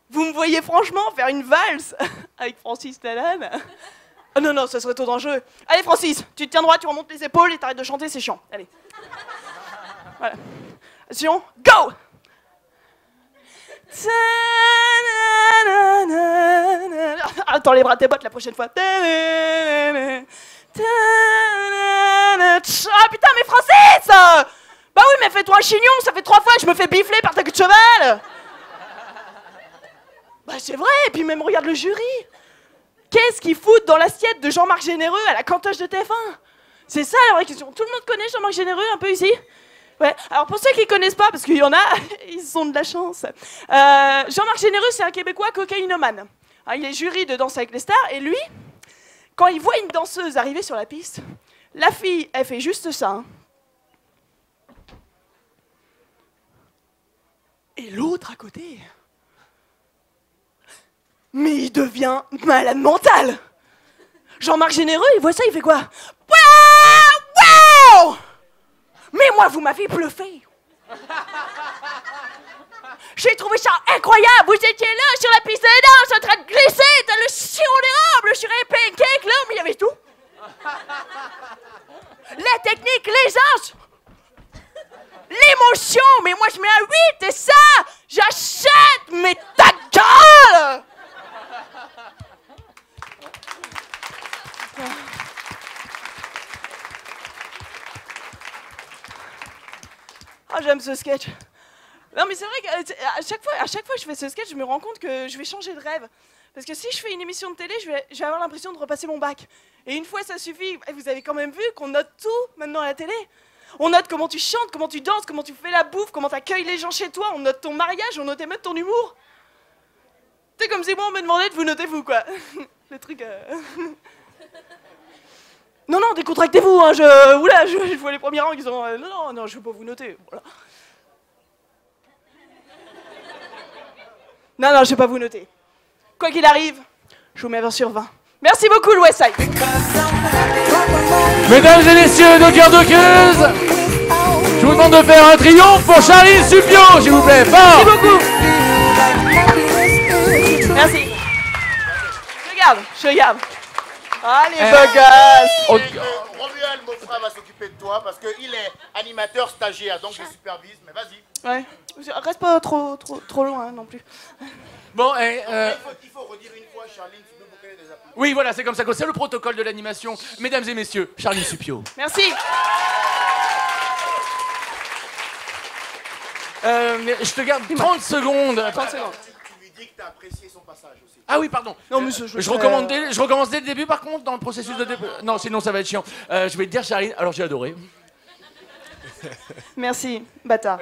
Vous me voyez franchement faire une valse avec Francis Lalanne? Oh non, ça serait trop dangereux. Allez Francis, tu te tiens droit, tu remontes les épaules et t'arrêtes de chanter, c'est chiant. Allez. Voilà. Attention, go! Attends les bras tes bottes la prochaine fois. Ah putain mais Francis! Bah oui mais fais-toi un chignon, ça fait 3 fois que je me fais bifler par ta queue de cheval. Bah c'est vrai, et puis même regarde le jury. Qu'est-ce qu'ils foutent dans l'assiette de Jean-Marc Généreux à la cantoche de TF1? C'est ça la vraie question. Tout le monde connaît Jean-Marc Généreux un peu ici? Ouais, alors pour ceux qui connaissent pas, parce qu'il y en a, ils ont de la chance. Jean-Marc Généreux, c'est un Québécois cocaïnomane. Hein, il est jury de Danse avec les stars, et lui, quand il voit une danseuse arriver sur la piste, la fille, elle fait juste ça. Hein. Et l'autre à côté, mais il devient malade mental. Jean-Marc Généreux, il voit ça, il fait quoi? Waouh! Waouh! Mais moi, vous m'avez bluffé. J'ai trouvé ça incroyable. Vous étiez là sur la piste de danse en train de glisser dans le sirop d'érable sur un pancake là, mais il y avait tout. La technique, l'aisance, l'émotion. Mais moi, je mets un 8 et ça, j'achète. Mais ta gueule! Ah, j'aime ce sketch. Non, mais c'est vrai qu'à chaque fois que je fais ce sketch, je me rends compte que je vais changer de rêve. Parce que si je fais une émission de télé, je vais avoir l'impression de repasser mon bac. Et une fois, ça suffit. Vous avez quand même vu qu'on note tout maintenant à la télé. On note comment tu chantes, comment tu danses, comment tu fais la bouffe, comment tu accueilles les gens chez toi. On note ton mariage, on note même ton humour. C'est comme si moi, on me demandait de vous noter vous, quoi. Le truc... Non, non, décontractez-vous, hein, je vois les premiers rangs qui sont... non, je veux pas vous noter, voilà. Non, je vais pas vous noter. Quoi qu'il arrive, je vous mets 20 sur 20. Merci beaucoup, le Westside. Mesdames et messieurs, dockers, dockeuses, je vous demande de faire un triomphe pour Charline Supio, s'il vous plaît, fort. Merci beaucoup. Merci. Je regarde. Allez, beau gosse. Romuald Mofra va s'occuper de toi parce qu'il est animateur stagiaire, donc je supervise, mais vas-y. Ouais, reste pas trop loin non plus. Bon, Il faut redire une fois, Charline, tu peux vous donner des applaudissements. oui, voilà, c'est comme ça que c'est le protocole de l'animation. Mesdames et messieurs, Charline Supio. Merci. Mais je te garde 30 secondes. 30 secondes. Tu lui dis que tu as apprécié son passage aussi. Ah oui, pardon. Non, mais je recommence dès le début, par contre, dans le processus de début. Non, sinon ça va être chiant. Je vais te dire, Charline, alors j'ai adoré. Merci, bâtard.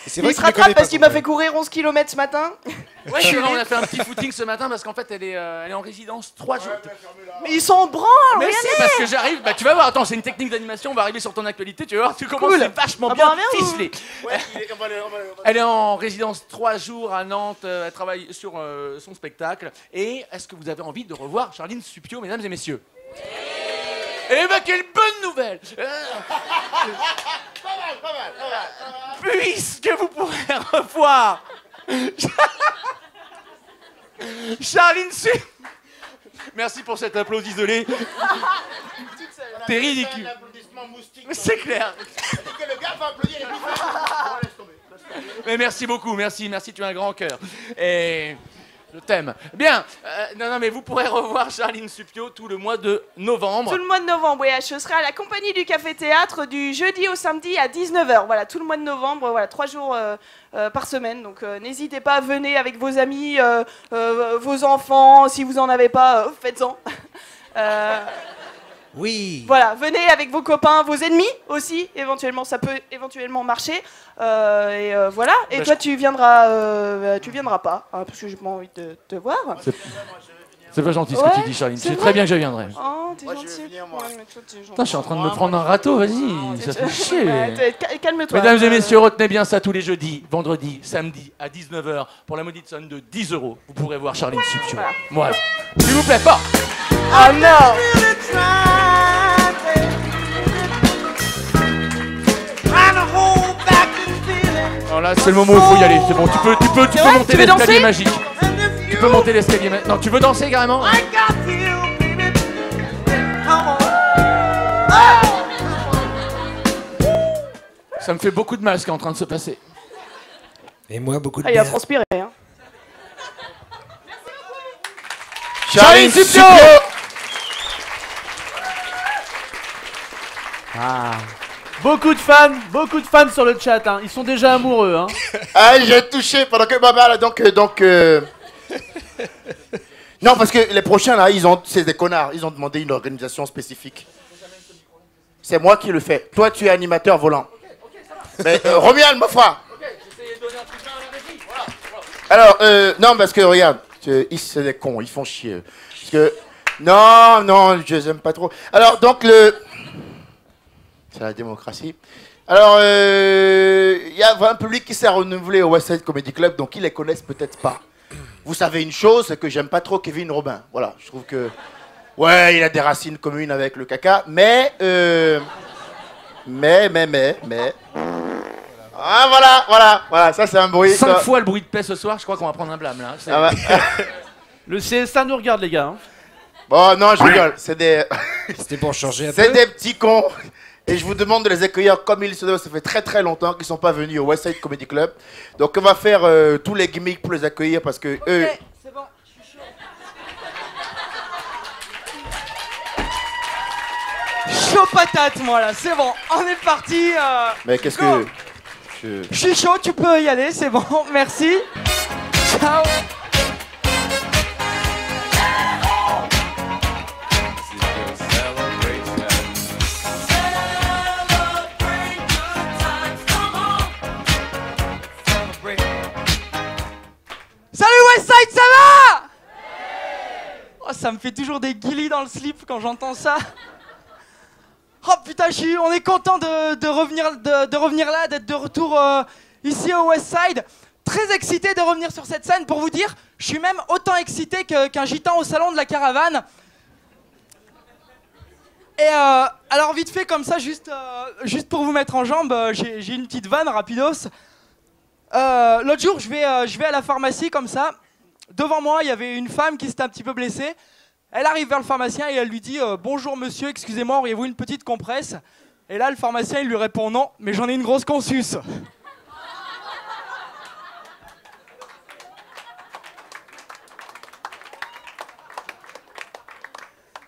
C'est Il se rattrape parce qu'il m'a fait courir 11 km ce matin. Ouais, on a fait un petit footing ce matin parce qu'en fait, elle est en résidence 3 jours. Mais ils sont en branle, Mais regardez. si, parce que j'arrive, bah tu vas voir, attends, c'est une technique d'animation, on va arriver sur ton actualité, tu vas voir, tu commences, Cool. c'est vachement Ah bien bah, bien, ficelé. Ouais, on va le- Elle est en résidence 3 jours à Nantes, elle travaille sur son spectacle. Et est-ce que vous avez envie de revoir Charline Supio, mesdames et messieurs? Eh ben, quelle bonne nouvelle! Pas mal. Puisque vous pourrez revoir Charline Supio. Merci pour cet applaudissement isolé. T'es ridicule. Un applaudissement moustique. C'est clair. Que le gars va applaudir et puis laisse tomber. Mais merci beaucoup, merci, tu as un grand cœur. Et je t'aime. Bien, non, mais vous pourrez revoir Charline Supio tout le mois de novembre. Tout le mois de novembre, oui, je serai à la compagnie du Café Théâtre du jeudi au samedi à 19h. Voilà, tout le mois de novembre, voilà, 3 jours par semaine. Donc n'hésitez pas, venez avec vos amis, vos enfants. Si vous en avez pas, faites-en. Oui. Voilà, venez avec vos copains, vos ennemis aussi, éventuellement, ça peut éventuellement marcher. Voilà, et toi tu viendras pas, hein, parce que j'ai pas envie de te voir. C'est pas gentil ce Ouais, que tu dis, Charline. c'est C'est vrai. très bien que je viendrai. Oh, t'es Moi, je gentil. vais venir, moi. Ouais, mais toi, t'es gentil. Putain, je suis en train de me prendre un râteau, vas-y, ça fait chier. Ouais, calme-toi. Mesdames et messieurs, retenez bien ça tous les jeudis, vendredis, samedi à 19h pour la maudite somme de 10 €. Vous pourrez voir Charline Supio. Voilà. S'il vous plaît, fort. Oh non. Alors là, c'est le moment où il faut y aller. C'est bon, tu peux vrai monter Tu veux l'escalier danser magique. Tu peux monter l'escalier magique. Non, tu veux danser carrément? Ça me fait beaucoup de mal ce qui est en train de se passer. Et moi, beaucoup de Ah, il a bien. transpiré, hein. Charline Supio. Beaucoup de fans sur le chat, hein. Ils sont déjà amoureux, hein. Ah, j'ai touché pendant que là, donc. Non, parce que les prochains là, c'est des connards. Ils ont demandé une organisation spécifique. C'est moi qui le fais. Toi, tu es animateur volant. Mais Romuald Mofra. Alors, non, parce que regarde, c'est des cons, ils font chier. Parce que non, je les aime pas trop. Alors, donc c'est la démocratie. Alors, il y a un public qui s'est renouvelé au Westside Comedy Club, donc ils les connaissent peut-être pas. vous savez une chose, c'est que j'aime pas trop Kevin Robin. Voilà, je trouve que... Ouais, il a des racines communes avec le caca, mais... Ah, voilà, ça c'est un bruit. 5 ça. fois le bruit de paix ce soir, je crois qu'on va prendre un blâme là. Ah bah. Le CSA nous regarde, les gars. Hein. Bon, non, je rigole, c'est des... C'était pour changer un C'est peu. des petits cons. Et je vous demande de les accueillir comme il se doit. Ça fait très très longtemps qu'ils sont pas venus au West Side Comedy Club. Donc on va faire tous les gimmicks pour les accueillir parce que eux... Ok, c'est bon, je suis chaud. Chaud patate, moi là, c'est bon, on est parti. Mais qu'est-ce go. que... Je suis chaud, tu peux y aller, c'est bon, merci. Ciao. Salut Westside, ça va? Oh, ça me fait toujours des guilis dans le slip quand j'entends ça. Oh putain, on est content de revenir là, d'être de retour ici au Westside. Très excité de revenir sur cette scène. Pour vous dire, je suis même autant excité qu'un gitan au salon de la caravane. Et alors vite fait comme ça, juste pour vous mettre en jambe, j'ai une petite vanne rapidos. L'autre jour, je vais à la pharmacie comme ça. Devant moi, il y avait une femme qui s'était un petit peu blessée. Elle arrive vers le pharmacien et elle lui dit bonjour monsieur, excusez-moi, auriez-vous une petite compresse? Et là, le pharmacien, il lui répond non, mais j'en ai une grosse consus.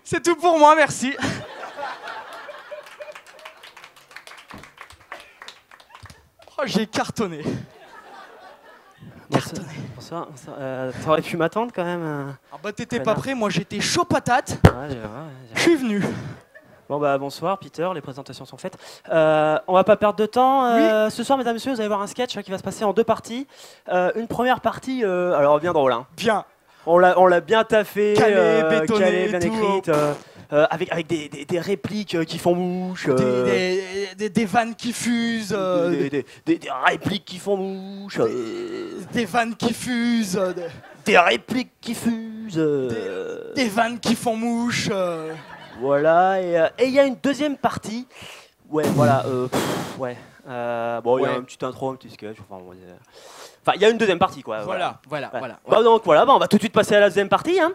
C'est tout pour moi, merci. Oh, j'ai cartonné. Bonsoir. T'aurais pu m'attendre quand même. Ah bah t'étais pas prêt, moi j'étais chaud patate. Je suis venu. Bon bah bonsoir Peter, les présentations sont faites. On va pas perdre de temps. Oui. Ce soir, mesdames et messieurs, vous allez voir un sketch qui va se passer en 2 parties. Une première partie, alors bien drôle. Hein. Bien. On l'a bien taffé, Calé, bétonné, bien tout. écrite, avec des répliques qui font mouche. Des vannes qui fusent. Des répliques qui font mouche. Des vannes qui fusent. Des répliques qui fusent. Des vannes qui font mouche. Voilà, et il y a une deuxième partie. Ouais, voilà, ouais. Bon, il y a un petit intro, un petit sketch. Enfin, il y a une deuxième partie, quoi. Voilà. Bah, donc voilà, on va tout de suite passer à la deuxième partie. Hein.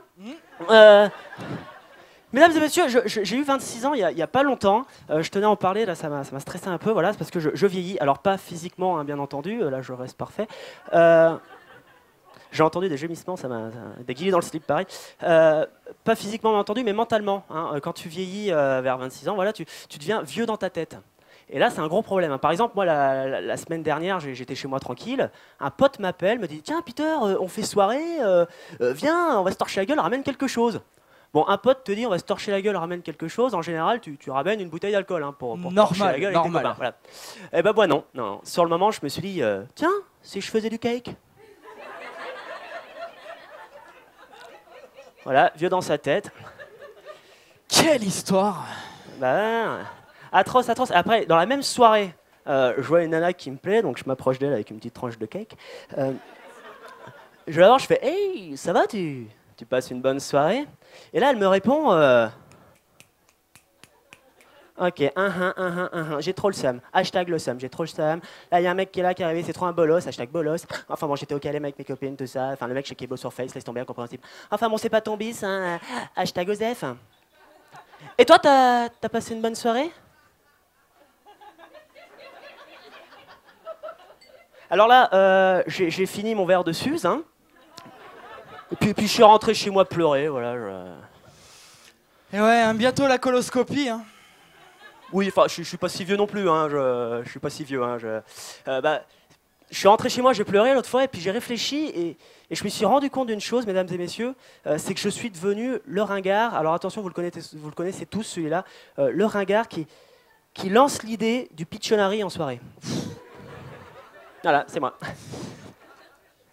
Mesdames et messieurs, j'ai eu 26 ans il y a pas longtemps. Je tenais à en parler, là, ça m'a stressé un peu. Voilà, c'est parce que je vieillis. Alors, pas physiquement, hein, bien entendu. Là, je reste parfait. J'ai entendu des gémissements, des guillis dans le slip, pareil. Pas physiquement, bien entendu, mais mentalement. Hein. Quand tu vieillis vers 26 ans, voilà, tu deviens vieux dans ta tête. Et là, c'est un gros problème. Hein. Par exemple, moi, la semaine dernière, j'étais chez moi tranquille. Un pote m'appelle, me dit « Tiens, Peter, on fait soirée, viens, on va se torcher la gueule, ramène quelque chose. » Bon, un pote te dit « On va se torcher la gueule, ramène quelque chose. » En général, tu ramènes une bouteille d'alcool hein, pour torcher la gueule avec tes copains. Voilà. Et ben moi, non. Sur le moment, je me suis dit « Tiens, si je faisais du cake ?» Voilà, vieux dans sa tête. Quelle histoire. Bah, atroce. Après, dans la même soirée, je vois une nana qui me plaît, donc je m'approche d'elle avec une petite tranche de cake. Je la vois, je fais « Hey, ça va, tu passes une bonne soirée ?» Et là, elle me répond Ok, j'ai trop le seum. Hashtag le seum, j'ai trop le seum. Là, il y a un mec qui est là, qui est arrivé, c'est trop un bolos. Hashtag bolos. Enfin bon, j'étais au calme avec mes copines, tout ça. Enfin, le mec, je sais qu'il est beau sur Face, laisse tomber, incompréhensible. Enfin bon, c'est pas ton bis, hein. Hashtag Osef. Et toi, t'as passé une bonne soirée? Alors là, j'ai fini mon verre de Suze, hein. Et puis je suis rentré chez moi pleurer, voilà. Et ouais, hein, bientôt la coloscopie, hein. Oui, enfin, je suis pas si vieux non plus, hein. Je suis pas si vieux, hein. Je suis rentré chez moi, j'ai pleuré l'autre fois, et puis j'ai réfléchi, et je me suis rendu compte d'une chose, mesdames et messieurs, c'est que je suis devenu le ringard. Alors attention, vous le connaissez tous, celui-là, le ringard qui lance l'idée du Pictionary en soirée. Voilà, c'est moi.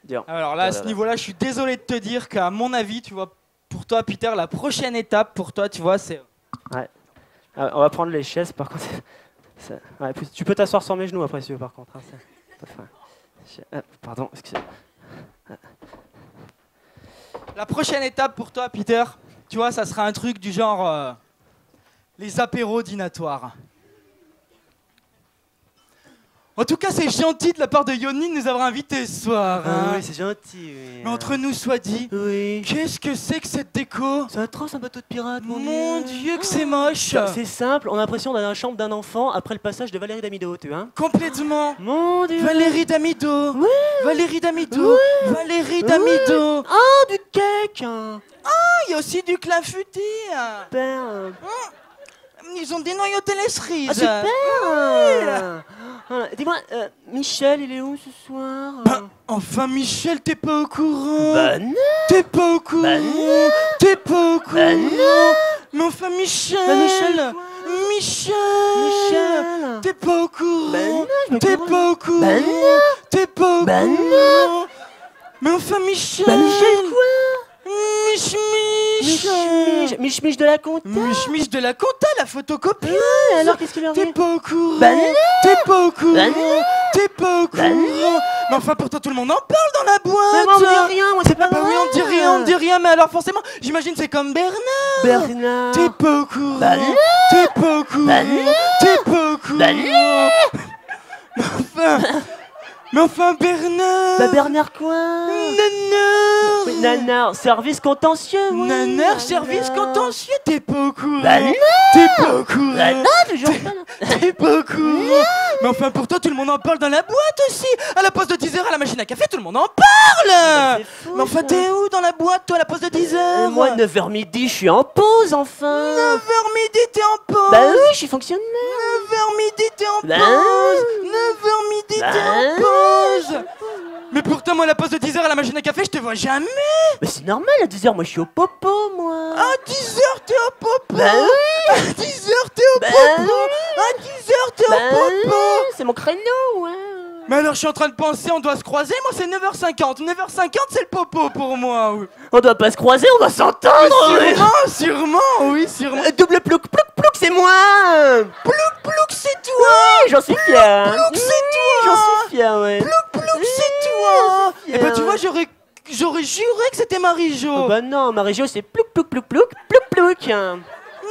Dur. Alors là, à ce niveau-là, je suis désolé de te dire qu'à mon avis, tu vois, pour toi, Peter, la prochaine étape pour toi, tu vois, c'est... Ouais. On va prendre les chaises, par contre. Ouais, tu peux t'asseoir sur mes genoux après, si tu veux, par contre. Hein, pardon, excusez-moi. La prochaine étape pour toi, Peter, tu vois, ça sera un truc du genre les apéros dînatoires. En tout cas, c'est gentil de la part de Yoni de nous avoir invités ce soir. Hein. Oui, c'est gentil. Oui. Mais entre nous soit dit, Oui. qu'est-ce que c'est que cette déco? C'est atroce, un bateau de pirate, Mon Dieu, que c'est moche. C'est simple, on a l'impression d'être dans la chambre d'un enfant après le passage de Valérie Damido, tu vois. Complètement. Mon Dieu. Valérie Damido. Oui. Valérie Damido. Oui. Valérie Damido. Oh, du cake. Il y a aussi du clafoutis. Super. Ils ont dénoyauté les cerises. Ah, super. Voilà. Dis-moi, Michel, il est où ce soir? Bah, enfin, Michel, t'es pas au courant? Bah non. T'es pas au courant? Bah non. T'es pas au courant? Bah non. Mais enfin, Michel. Bah, Michel, Michel. Michel. T'es pas au courant? Bah non, je me T'es courant. pas au courant? Bah non. T'es pas au Bah courant? non. Mais enfin, Michel. Bah Michel quoi? Mich de la compta. Mich de la compta, la photocopie. Alors qu'est-ce qu'il leur T'es dit? pas au courant? Bah non. T'es pas au courant? Bah non. T'es pas au courant? Bah non. Mais enfin, pourtant, tout le monde en parle dans la Mais boîte. moi, on dit rien, moi c'est pas Bah vrai. oui, on dit rien, mais alors forcément, j'imagine c'est comme Bernard. Bernard. T'es pas au courant? Bah non. T'es pas au courant? Bah non. T'es pas au courant? Bah non. Mais enfin, Bernard. Bah Bernard quoi? Nanar. Mais Nanar, service contentieux. Oui. Nanar, service contentieux. T'es pas au courant? Bah non. T'es pas au courant? Bah non, toujours pas. T'es pas au courant? Mais enfin, pourtant, tout le monde en parle dans la boîte aussi. À la pause de 10h, à la machine à café, tout le monde en parle. Fou, Mais enfin, ça. t'es où dans la boîte, toi, à la pause de 10h? Moi, 9h midi, je suis en pause enfin. 9h midi, t'es en pause. Bah oui, je suis fonctionnaire. 9h midi, t'es en Bah pause. 9h midi, Bah t'es en pause. Mais pourtant, moi, à la pause de 10h à la machine à café, je te vois jamais. Mais c'est normal, à 10h, moi je suis au popo, moi. À 10h, t'es au popo. Bah oui. À 10h, t'es au Bah popo. oui. À 10h, t'es Bah au popo. oui, c'est mon créneau, ouais. Mais alors, je suis en train de penser, on doit se croiser. Moi, c'est 9h50. 9h50, c'est le popo pour moi. Oui. On doit pas se croiser, on doit s'entendre. oui. Sûrement, oui, sûrement. Double plouc, plouc, plouc, c'est moi. Plouc, plouc, c'est toi. Oui, j'en suis fier. Plouc, c'est toi. J'en suis fier, ouais. Plouc, plouc, c'est toi. j'en suis Et bah, fier. tu vois, j'aurais juré que c'était Marie-Jo. Oh, bah non, Marie-Jo, c'est plouc, plouc, plouc, plouc, plouc, plouc.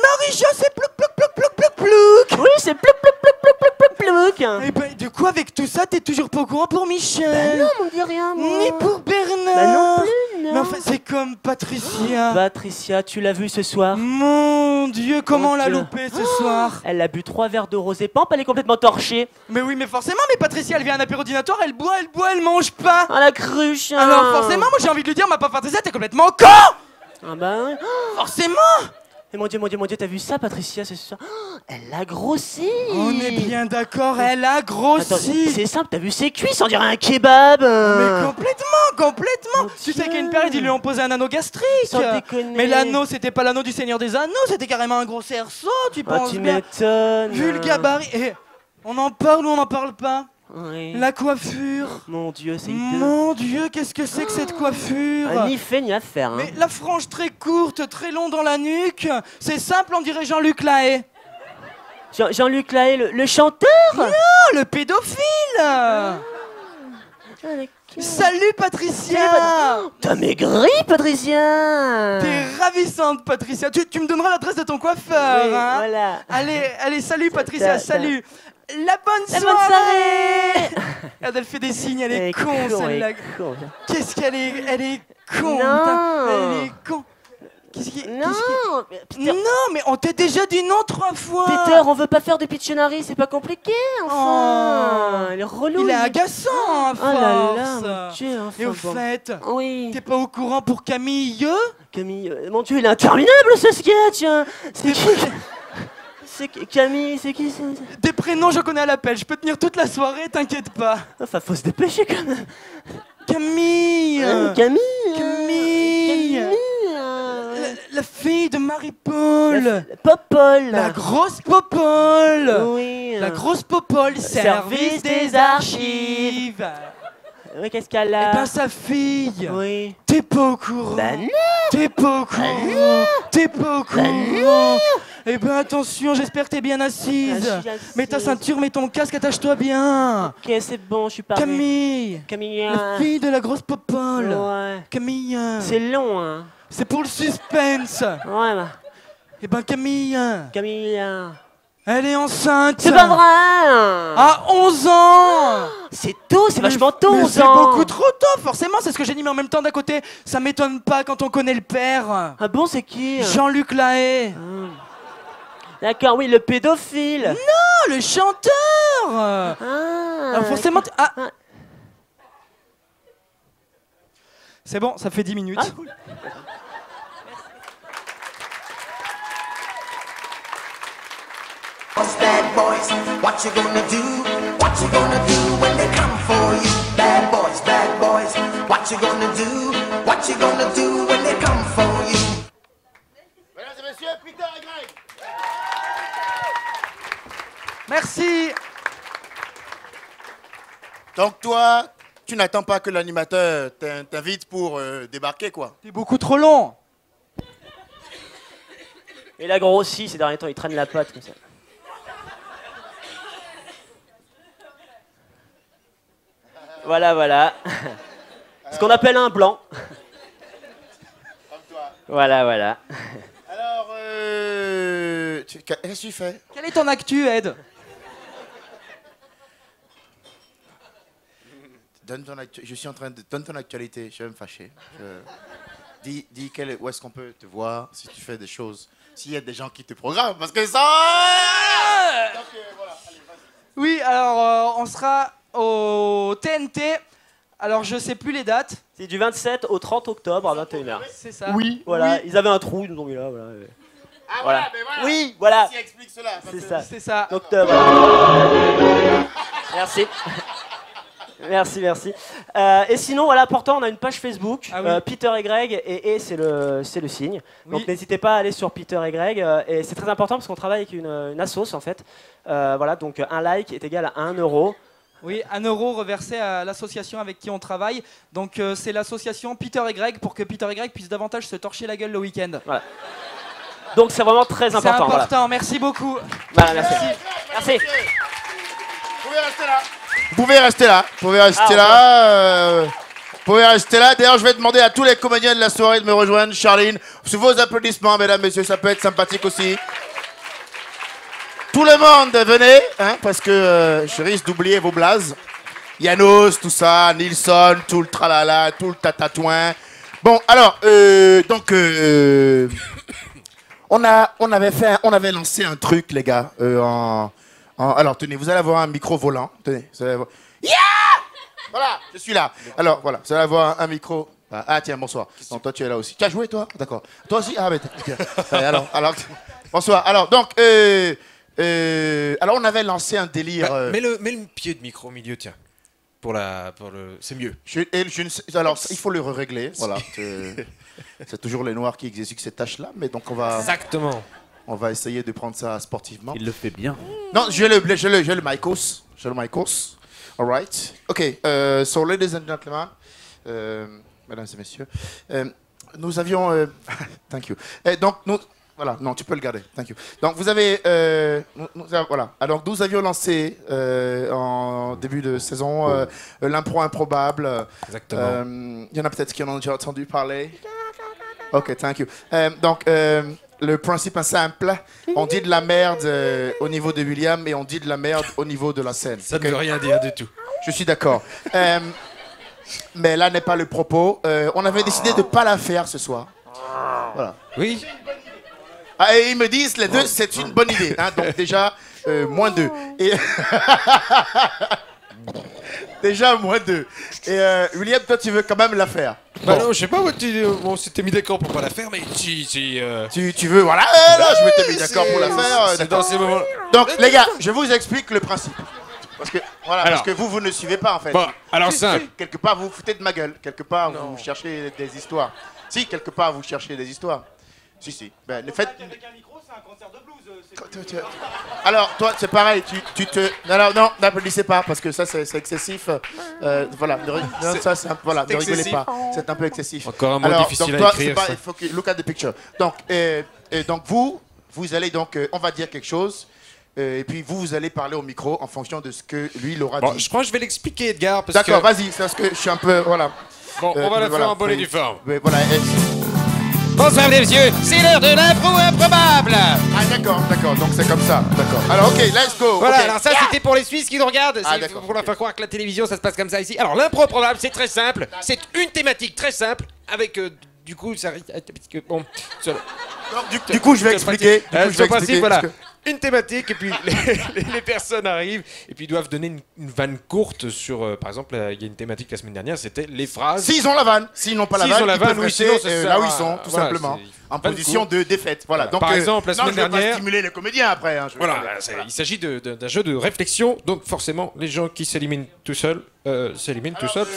Marie-Jo, c'est plouc, plouc, plouc, plouc, plouc, plouc. Oui, c'est plouc, plouc, plouc, plouc, plouc, plouc, plouc. Et bah, du coup, avec tout ça, t'es toujours pas au courant pour Bah Michel. non, on me dit rien, moi. Ni pour Bernard. Bah non plus, non. Mais enfin, c'est comme Patricia. Patricia, tu l'as vue ce soir? Mon Dieu, comment on l'a Dieu. loupé ce soir. Elle a bu 3 verres de rosé pampe, elle est complètement torchée. Mais oui, mais forcément, mais Patricia, elle vient à un apéro dînatoire, elle boit, elle mange pas. À la cruche. hein. Alors forcément, moi j'ai envie de lui dire, ma pauvre Patricia, t'es complètement con. Ah bah ouais. Forcément. Et mon Dieu, t'as vu ça, Patricia, ce soir? Elle a grossi. On est bien d'accord, elle a Attends, grossi. c'est simple, t'as vu ses cuisses, on dirait un kebab. Mais complètement. Mon Tu sais Dieu. qu'à une période, ils lui ont posé un anneau gastrique. Sans déconner. Mais l'anneau, c'était pas l'anneau du Seigneur des Anneaux, c'était carrément un gros cerceau, tu Ah, penses tu bien. m'étonnes. Vu le gabarit. Et on en parle ou on n'en parle pas? Oui. La coiffure. Mon Dieu, c'est hideux. Mon Dieu, qu'est-ce que c'est que cette coiffure? Ah, ni fait ni à faire. Hein. Mais la frange très courte, très long dans la nuque, c'est simple, on dirait Jean-Luc Lahaye. Jean-Luc Lahaye, le chanteur. Oh, le pédophile. Ah, d'accord. Salut Patricia. T'as maigri, Patricia. T'es ravissante Patricia. Tu me donneras l'adresse de ton coiffeur. Oui, hein. voilà. Allez, salut Patricia, Ta- salut. La bonne La soirée. bonne soirée. Regarde, elle fait des signes, elle est Elle est con con, celle-là. elle est con. Qu'est-ce qu'elle est, elle est con. Non. putain. Elle est con. Qu'est-ce qui- Non, mais Peter, Non, mais on t'a déjà dit non 3 fois. Peter, on veut pas faire de Pictionary, c'est pas compliqué, enfin. Il est relou. Il est agaçant à Oh force. là là, mon Dieu, enfin, Et au bon. fait, Oui, t'es pas au courant pour Camille? Camille, mon Dieu, il est interminable ce sketch. Hein. C'est qui Camille, c'est qui ça? Des prénoms, je connais à l'appel. Je peux tenir toute la soirée, t'inquiète pas. Enfin, faut se dépêcher quand même. Camille. Camille. Camille. La fille de Marie-Paul. Popol. La grosse Popole. Oui. La grosse Popole, service des archives. Oui, qu'est-ce qu'elle Eh a? ben, sa fille. Oui. T'es pas au courant. Bah non. T'es pas au courant. T'es pas au courant. Eh ben attention, j'espère que t'es bien assise. Ah, je suis Mets ta assise. ceinture, mets ton casque, attache-toi bien. Ok, c'est bon, je suis paré. Camille, Camille. la fille de la grosse popole. Ouais. Camille, C'est long, hein. c'est pour le suspense. Ouais, bah. Eh ben Camille, Camille. elle est enceinte. C'est pas vrai. À 11 ans. C'est tôt, c'est vachement tôt, Mais 11 c'est ans. beaucoup trop tôt, forcément, c'est ce que j'ai dit, mais en même temps, d'à côté, ça m'étonne pas quand on connaît le père. Ah bon, c'est qui? Jean-Luc Lahaye. D'accord, oui, le pédophile. Non, le chanteur. Ah, Alors forcément... Ah. Ah. C'est bon, ça fait 10 minutes. Ah, cool. Bad boys, what you gonna do? What you gonna do when they come for you? Bad boys, what you gonna do? What you gonna do when they come for you? Mesdames et messieurs, Peter et Greg. Merci. Donc toi, tu n'attends pas que l'animateur t'invite pour débarquer, quoi. T'es beaucoup trop long. Il a grossi ces derniers temps, il traîne la patte comme ça. Voilà, voilà. Ce qu'on appelle un blanc. Comme toi. Voilà, voilà. Alors, qu'est-ce que tu fais? Quelle est ton actu, Ed? Je suis en train de... Donne ton actualité, je vais me fâcher. Dis où est-ce qu'on peut te voir, si tu fais des choses, s'il y a des gens qui te programment, parce que ça... Donc, voilà, allez, vas-y. Oui, alors on sera au TNT. Alors je sais plus les dates. C'est du 27 au 30 octobre à 21h. C'est ça. Oui, voilà. Oui. Ils avaient un trou, ils nous ont mis là. Voilà. Ah Voilà. voilà, mais voilà. Oui, voilà. Qui explique cela? Parce C'est que- ça. C'est ça. Octobre. Voilà. Merci. Merci, merci. Et sinon, voilà, pourtant, on a une page Facebook, Ah oui. Peter et Greg, et c'est le signe. Oui. Donc n'hésitez pas à aller sur Peter et Greg, et c'est très important parce qu'on travaille avec une assos en fait. Voilà, donc un like est égal à 1 euro. Oui, 1 euro reversé à l'association avec qui on travaille. Donc c'est l'association Peter et Greg pour que Peter et Greg puissent davantage se torcher la gueule le week-end. Voilà. Donc c'est vraiment très C'est important. important, merci beaucoup. Voilà, merci. Merci. Vous pouvez rester là. Vous pouvez rester là. Vous pouvez rester Ah, là. Vous pouvez rester là. D'ailleurs, je vais demander à tous les comédiens de la soirée de me rejoindre. Charline, sous vos applaudissements, mesdames, messieurs, ça peut être sympathique aussi. Tout le monde, venez, hein, parce que je risque d'oublier vos blazes. Yanos, tout ça, Nilsson, tout le tralala, tout le tatatouin. Bon, alors, on avait lancé un truc, les gars, alors, tenez, vous allez avoir un micro volant. Tenez, vous allez avoir... Yeah! Voilà, je suis là. Alors, voilà, vous allez avoir un micro. Ah, tiens, bonsoir. Non, toi, tu es là aussi. Tu as joué, toi? D'accord. Toi aussi? Ah, mais alors, bonsoir. Alors, donc, alors, on avait lancé un délire. Mets le pied de micro au milieu, tiens. C'est mieux. Alors, il faut le régler. Voilà. C'est toujours les Noirs qui exécutent ces tâches-là, mais donc on va. Exactement. On va essayer de prendre ça sportivement. Il le fait bien. Non, j'ai le Micos. J'ai le Micos. All right. OK. So, ladies and gentlemen, mesdames et messieurs, nous avions... thank you. Donc, voilà, non, tu peux le garder. Thank you. Donc, vous avez... voilà. Alors, nous avions lancé en début de saison l'impro improbable. Exactement. Il y en a peut-être qui en ont déjà entendu parler. OK, thank you. Donc... le principe est simple. On dit de la merde au niveau de William et on dit de la merde au niveau de la scène. Ça ne veut rien dire du tout. Je suis d'accord. Mais là n'est pas le propos. On avait décidé de ne pas la faire ce soir. Voilà. Oui. Ah, et ils me disent, les deux, c'est une bonne idée. Hein, donc déjà, moins 2. Et déjà, moins 2. Et William, toi, tu veux quand même la faire. Bah non, je sais pas, on s'était mis d'accord pour pas la faire, mais si... Tu veux, voilà, là, je m'étais mis d'accord pour la faire. C'est dans ces moments. Donc, les gars, je vous explique le principe. Parce que, voilà, Alors. parce que vous ne suivez pas, en fait. Bon, alors simple. Quelque part, vous vous foutez de ma gueule. Quelque part, vous cherchez des histoires. Si, quelque part, vous cherchez des histoires. Si. Ben, le fait... Avec un micro, c'est un concert de blues. Alors, toi, c'est pareil. Tu te... Non, n'applaudissez pas, parce que ça, c'est excessif. Voilà, ça, voilà, ne rigolez pas. C'est un peu excessif. Encore un mot alors, difficile donc, à toi, écrire, pas, ça. il faut que... Look at the picture. Donc, donc vous, vous allez donc, on va dire quelque chose, et puis vous allez parler au micro en fonction de ce que lui, il aura Bon, dit. je crois que je vais l'expliquer, Edgar. D'accord, vas-y, c'est parce que je suis un peu, voilà. Bon, on va la voilà, faire en bonne et oui. due forme. Oui, voilà. Bonsoir, mesdames et messieurs, c'est l'heure de l'impro improbable. Ah, d'accord, donc c'est comme ça, d'accord. Alors, ok, let's go. Voilà, ok. alors ça c'était pour les Suisses qui nous regardent. Ah, C'est d'accord, pour leur faire croire que la télévision ça se passe comme ça ici. Alors l'impro probable c'est très simple. C'est une thématique très simple avec du coup ça bon. Du coup, je vais expliquer. Du coup, je vais Sur le principe, expliquer, voilà. parce que- Une thématique et puis les personnes arrivent et puis doivent donner une vanne courte sur par exemple il y a une thématique la semaine dernière c'était les phrases. S'ils ont la vanne, s'ils n'ont pas la S'ils vanne, ont la ils peuvent vanne, oui, rester sinon, ça sert là où à- ils sont, tout voilà, simplement, c'est en vanne position courte. de défaite. Voilà. Voilà. Donc, Par exemple, la non, semaine je vais dernière- pas stimuler les comédiens après. Hein, Voilà, il s'agit d'un jeu de réflexion, donc forcément les gens qui s'éliminent tout seuls s'éliminent tout seuls.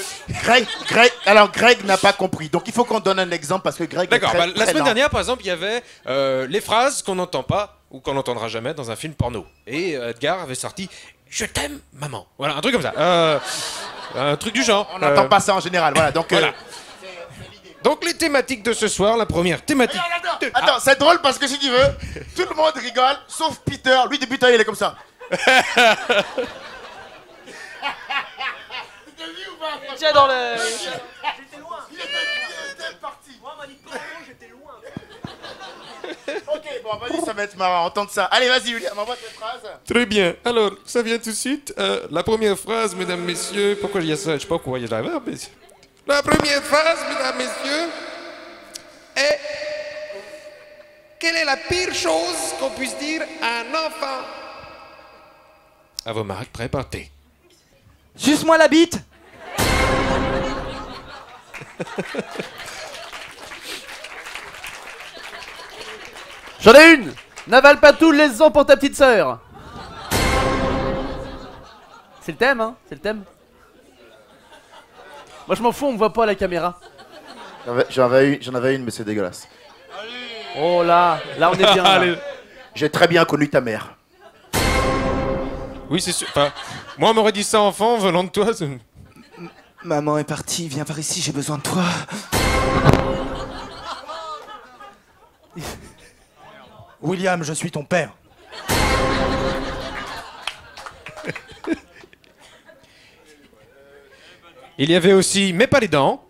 Greg n'a pas compris, donc il faut qu'on donne un exemple parce que Greg. D'accord, est très, la très semaine lent. dernière par exemple il y avait les phrases qu'on n'entend pas ou qu'on n'entendra jamais dans un film porno. Et Edgar avait sorti « Je t'aime maman ». Voilà, un truc comme ça. Un truc du genre. On n'entend pas ça en général, voilà. Donc, voilà. Donc les thématiques de ce soir, la première thématique... Attends, c'est drôle parce que si tu veux, tout le monde rigole, sauf Peter. Lui, depuis tout à l'heure, il est comme ça. Déjà dans le. J'étais loin. Il était parti. Moi, on m'a dit pas j'étais loin. Ok, bon, vas-y, ça va être marrant, entendre ça. Allez, vas-y, William, envoie tes phrases. Très bien, alors ça vient tout de suite. La première phrase, mesdames, messieurs, pourquoi il y a ça? Je sais pas pourquoi il y a la verbe, mais... La première phrase, mesdames, messieurs, est... Quelle est la pire chose qu'on puisse dire à un enfant? À vos marques, prêts, partez. Suce-moi la bite. J'en ai une. N'avale pas tout, laisse-en pour ta petite sœur. C'est le thème, hein? C'est le thème. Moi, je m'en fous, on me voit pas à la caméra. J'en avais une, mais c'est dégueulasse. Oh là, là on est bien. Là. J'ai très bien connu ta mère. Oui, c'est sûr. Enfin, moi, on m'aurait dit ça enfant, venant de toi. Maman est partie, viens par ici, j'ai besoin de toi. William, je suis ton père. Il y avait aussi, mais pas les dents.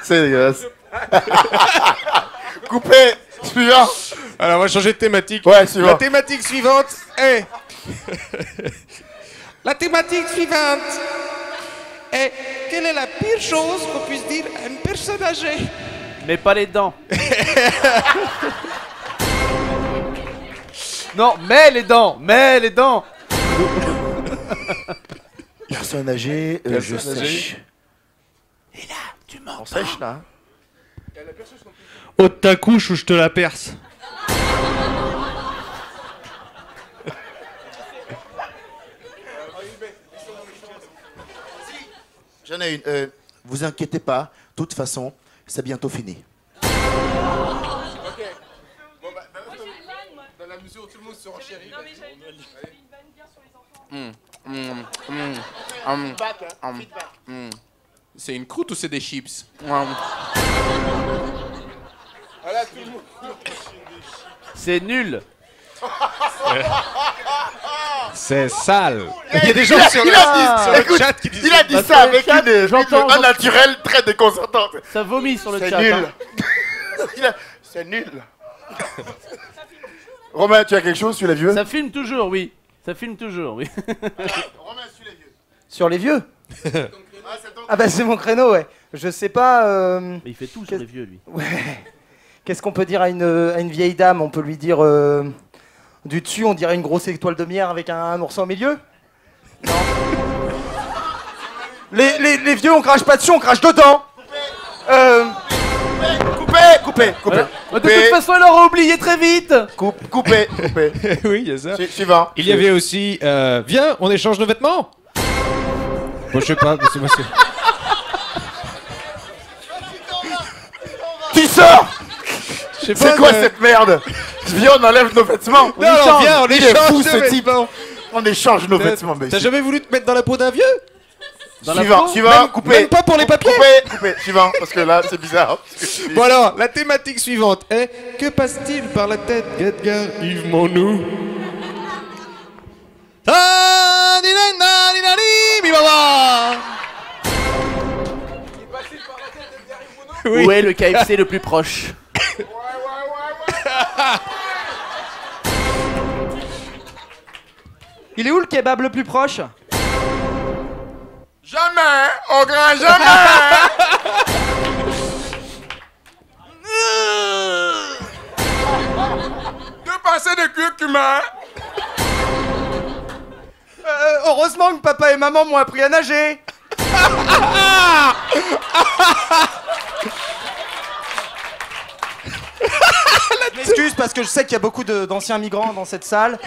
C'est dégueulasse. Coupé. Suivant. Alors, on va changer de thématique. Ouais, suivant. La thématique suivante est... La thématique suivante est... Quelle est la pire chose qu'on puisse dire à une personne âgée? Mais pas les dents. Non, mais les dents, mais les dents. Personne âgée, je Personne âgée. sèche. Et là, tu m'entends. On sèche là. Hein. Ôte ta couche ou je te la perce. J'en ai une. Vous inquiétez pas, de toute façon, c'est bientôt fini. Dans la mesure où tout le monde se renchérit. C'est une croûte ou c'est des chips? C'est nul. C'est sale. Il y a des gens sur le chat qui disent. Il a dit Parce ça que avec le chat, une j'entends- un naturel très déconcertant. Ça vomit sur le C'est chat. nul. hein. C'est nul. Romain, tu as quelque chose sur les vieux? Ça filme toujours, oui. Ça filme toujours, oui. Romain, sur les vieux. Sur les vieux? Ah bah c'est mon créneau, ouais. Je sais pas... Mais il fait tout sur les vieux, lui. Ouais. Qu'est-ce qu'on peut dire à une vieille dame? On peut lui dire... Du dessus, on dirait une grosse étoile de miel avec un ourson au milieu? Non. Les vieux, on crache pas dessus, on crache dedans. Coupé. Voilà. De toute façon, elle aura oublié très vite. Coupé. Oui, il y a ça. Suivant. Il y avait aussi... viens, on échange nos vêtements. Bon, je sais pas, c'est moi, Tu sors. c'est C'est quoi cette merde? Viens, on enlève nos vêtements. Non, viens, on Il est échange fou nos ce type. vêtements. On échange nos vêtements, mais T'as jamais voulu te mettre dans la peau d'un vieux? Suivant, coupez. Même pas pour les papiers. Coupez, suivant, parce que là, c'est bizarre. Bon alors, la thématique suivante est que passe-t-il par la tête d'Edgar Yves Monod? Oui. Où est le KFC le plus proche? Il est où le kebab le plus proche? Jamais, au grand jamais. Deux pensées de curcuma. Heureusement que papa et maman m'ont appris à nager. Je m'excuse parce que je sais qu'il y a beaucoup d'anciens migrants dans cette salle.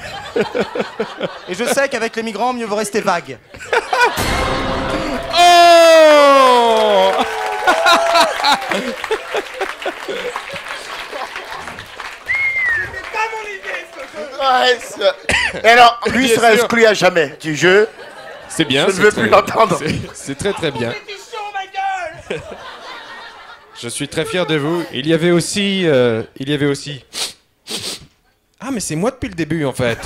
Et je sais qu'avec les migrants, mieux vaut rester vague. Oh Et alors, lui sera exclu à jamais du jeu. C'est bien. Je ne veux plus l'entendre. C'est très très bien. Je suis très fier de vous. Il y avait aussi... Ah, mais c'est moi depuis le début, en fait.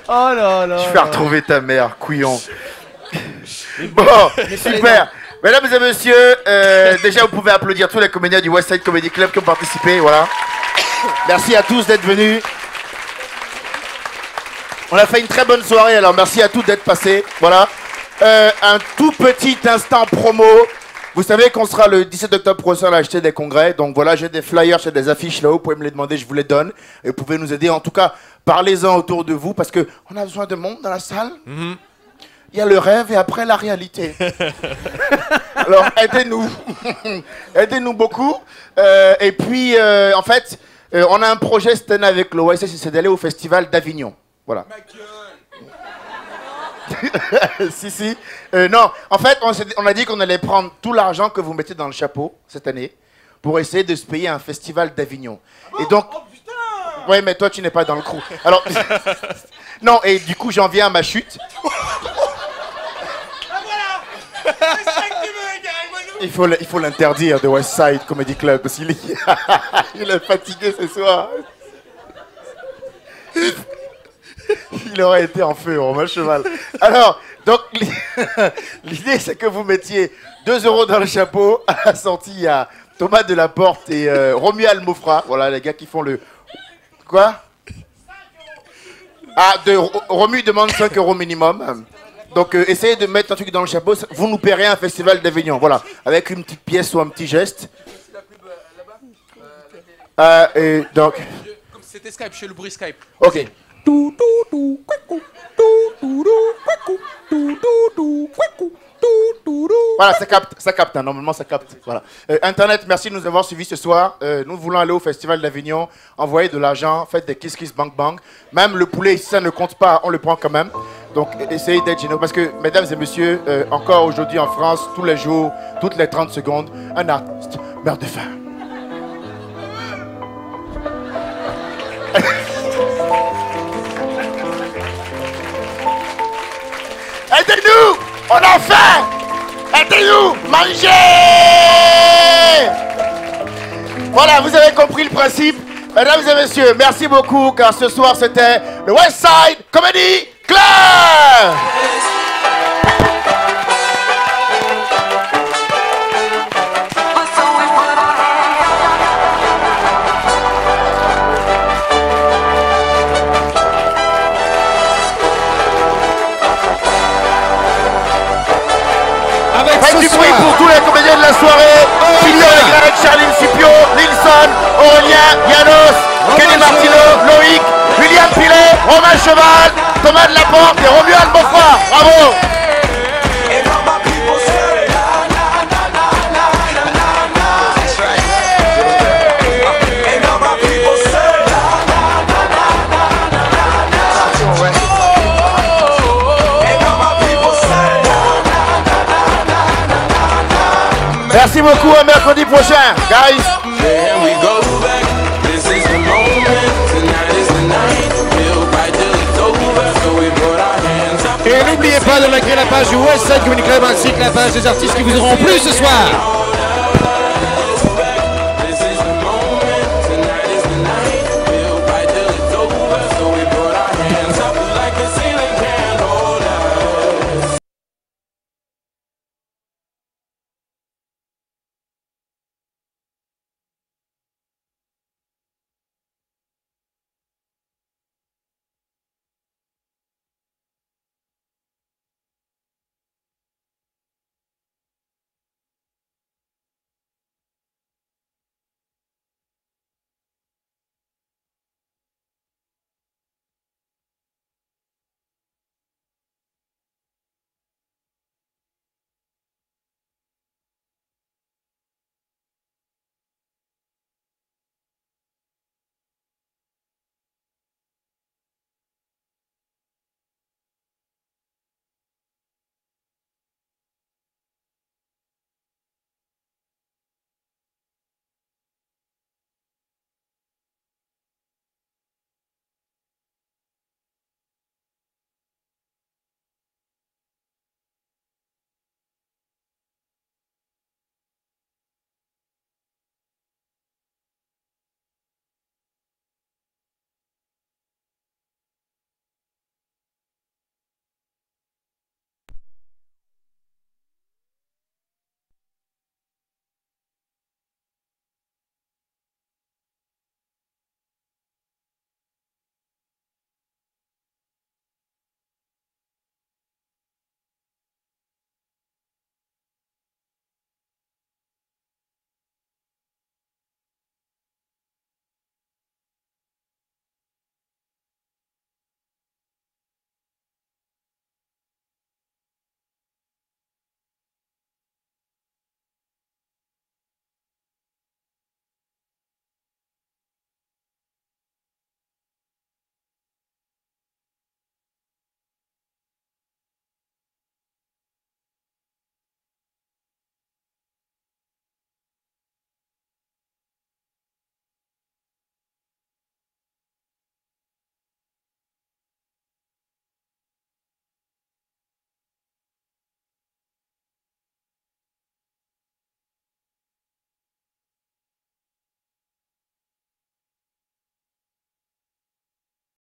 Oh là là. Je vais retrouver ta mère, couillon. Bon, super. Mesdames et messieurs, déjà vous pouvez applaudir tous les comédiens du West Side Comedy Club qui ont participé, voilà. Merci à tous d'être venus. On a fait une très bonne soirée, alors merci à tous d'être passés, voilà. Un tout petit instant promo. Vous savez qu'on sera le 17 octobre prochain à l'acheter des congrès. Donc voilà, j'ai des flyers, j'ai des affiches là-haut. Vous pouvez me les demander, je vous les donne. Et vous pouvez nous aider. En tout cas, parlez-en autour de vous parce qu'on a besoin de monde dans la salle. Il y a le rêve et après la réalité. Alors aidez-nous. Aidez-nous beaucoup. Et puis, en fait, on a un projet cette année avec l'OSS, c'est d'aller au festival d'Avignon. Voilà. Si. Non, en fait, on a dit qu'on allait prendre tout l'argent que vous mettez dans le chapeau cette année pour essayer de se payer un festival d'Avignon. Et donc, ouais, mais toi, tu n'es pas dans le crew. Alors, non, et du coup, j'en viens à ma chute. Il faut l'interdire de West Side Comedy Club parce qu'il il est fatigué ce soir. Il aurait été en feu, Romain Cheval. Alors, donc, l'idée, c'est que vous mettiez 2 € dans le chapeau. À la sortie, il y a Thomas Delaporte et Romuald Mofra. Voilà, les gars qui font le... Quoi? Ah, Romu demande 5 € minimum. Donc, essayez de mettre un truc dans le chapeau. Vous nous paierez un festival d'Avignon. Voilà, avec une petite pièce ou un petit geste. Et donc... C'était Skype, chez le bruit Skype. Ok. Voilà, ça capte, hein, normalement ça capte. Voilà. Internet, merci de nous avoir suivis ce soir. Nous voulons aller au Festival d'Avignon, envoyer de l'argent, faites des kiss kiss bang bang. Même le poulet, si ça ne compte pas, on le prend quand même. Donc essayez d'être généreux. Parce que, mesdames et messieurs, encore aujourd'hui en France, tous les jours, toutes les 30 secondes, un artiste meurt de faim. Aidez-nous! On a faim! Aidez-nous! Mangez! Voilà, vous avez compris le principe. Mesdames et messieurs, merci beaucoup car ce soir c'était le West Side Comedy Club! Faites du bruit pour tous les comédiens de la soirée. Peter Greg, Charline Supio, Nilsson, Aurélien, Janos, Kenny Martino, Loïc, William Pilet, Romain Cheval, Thomas Delaporte et Romuald Mofra. Bravo. Merci beaucoup, à mercredi prochain, guys. Et pas de liker la page du Westside Comedy Club ainsi que la page des artistes qui vous auront plu ce soir.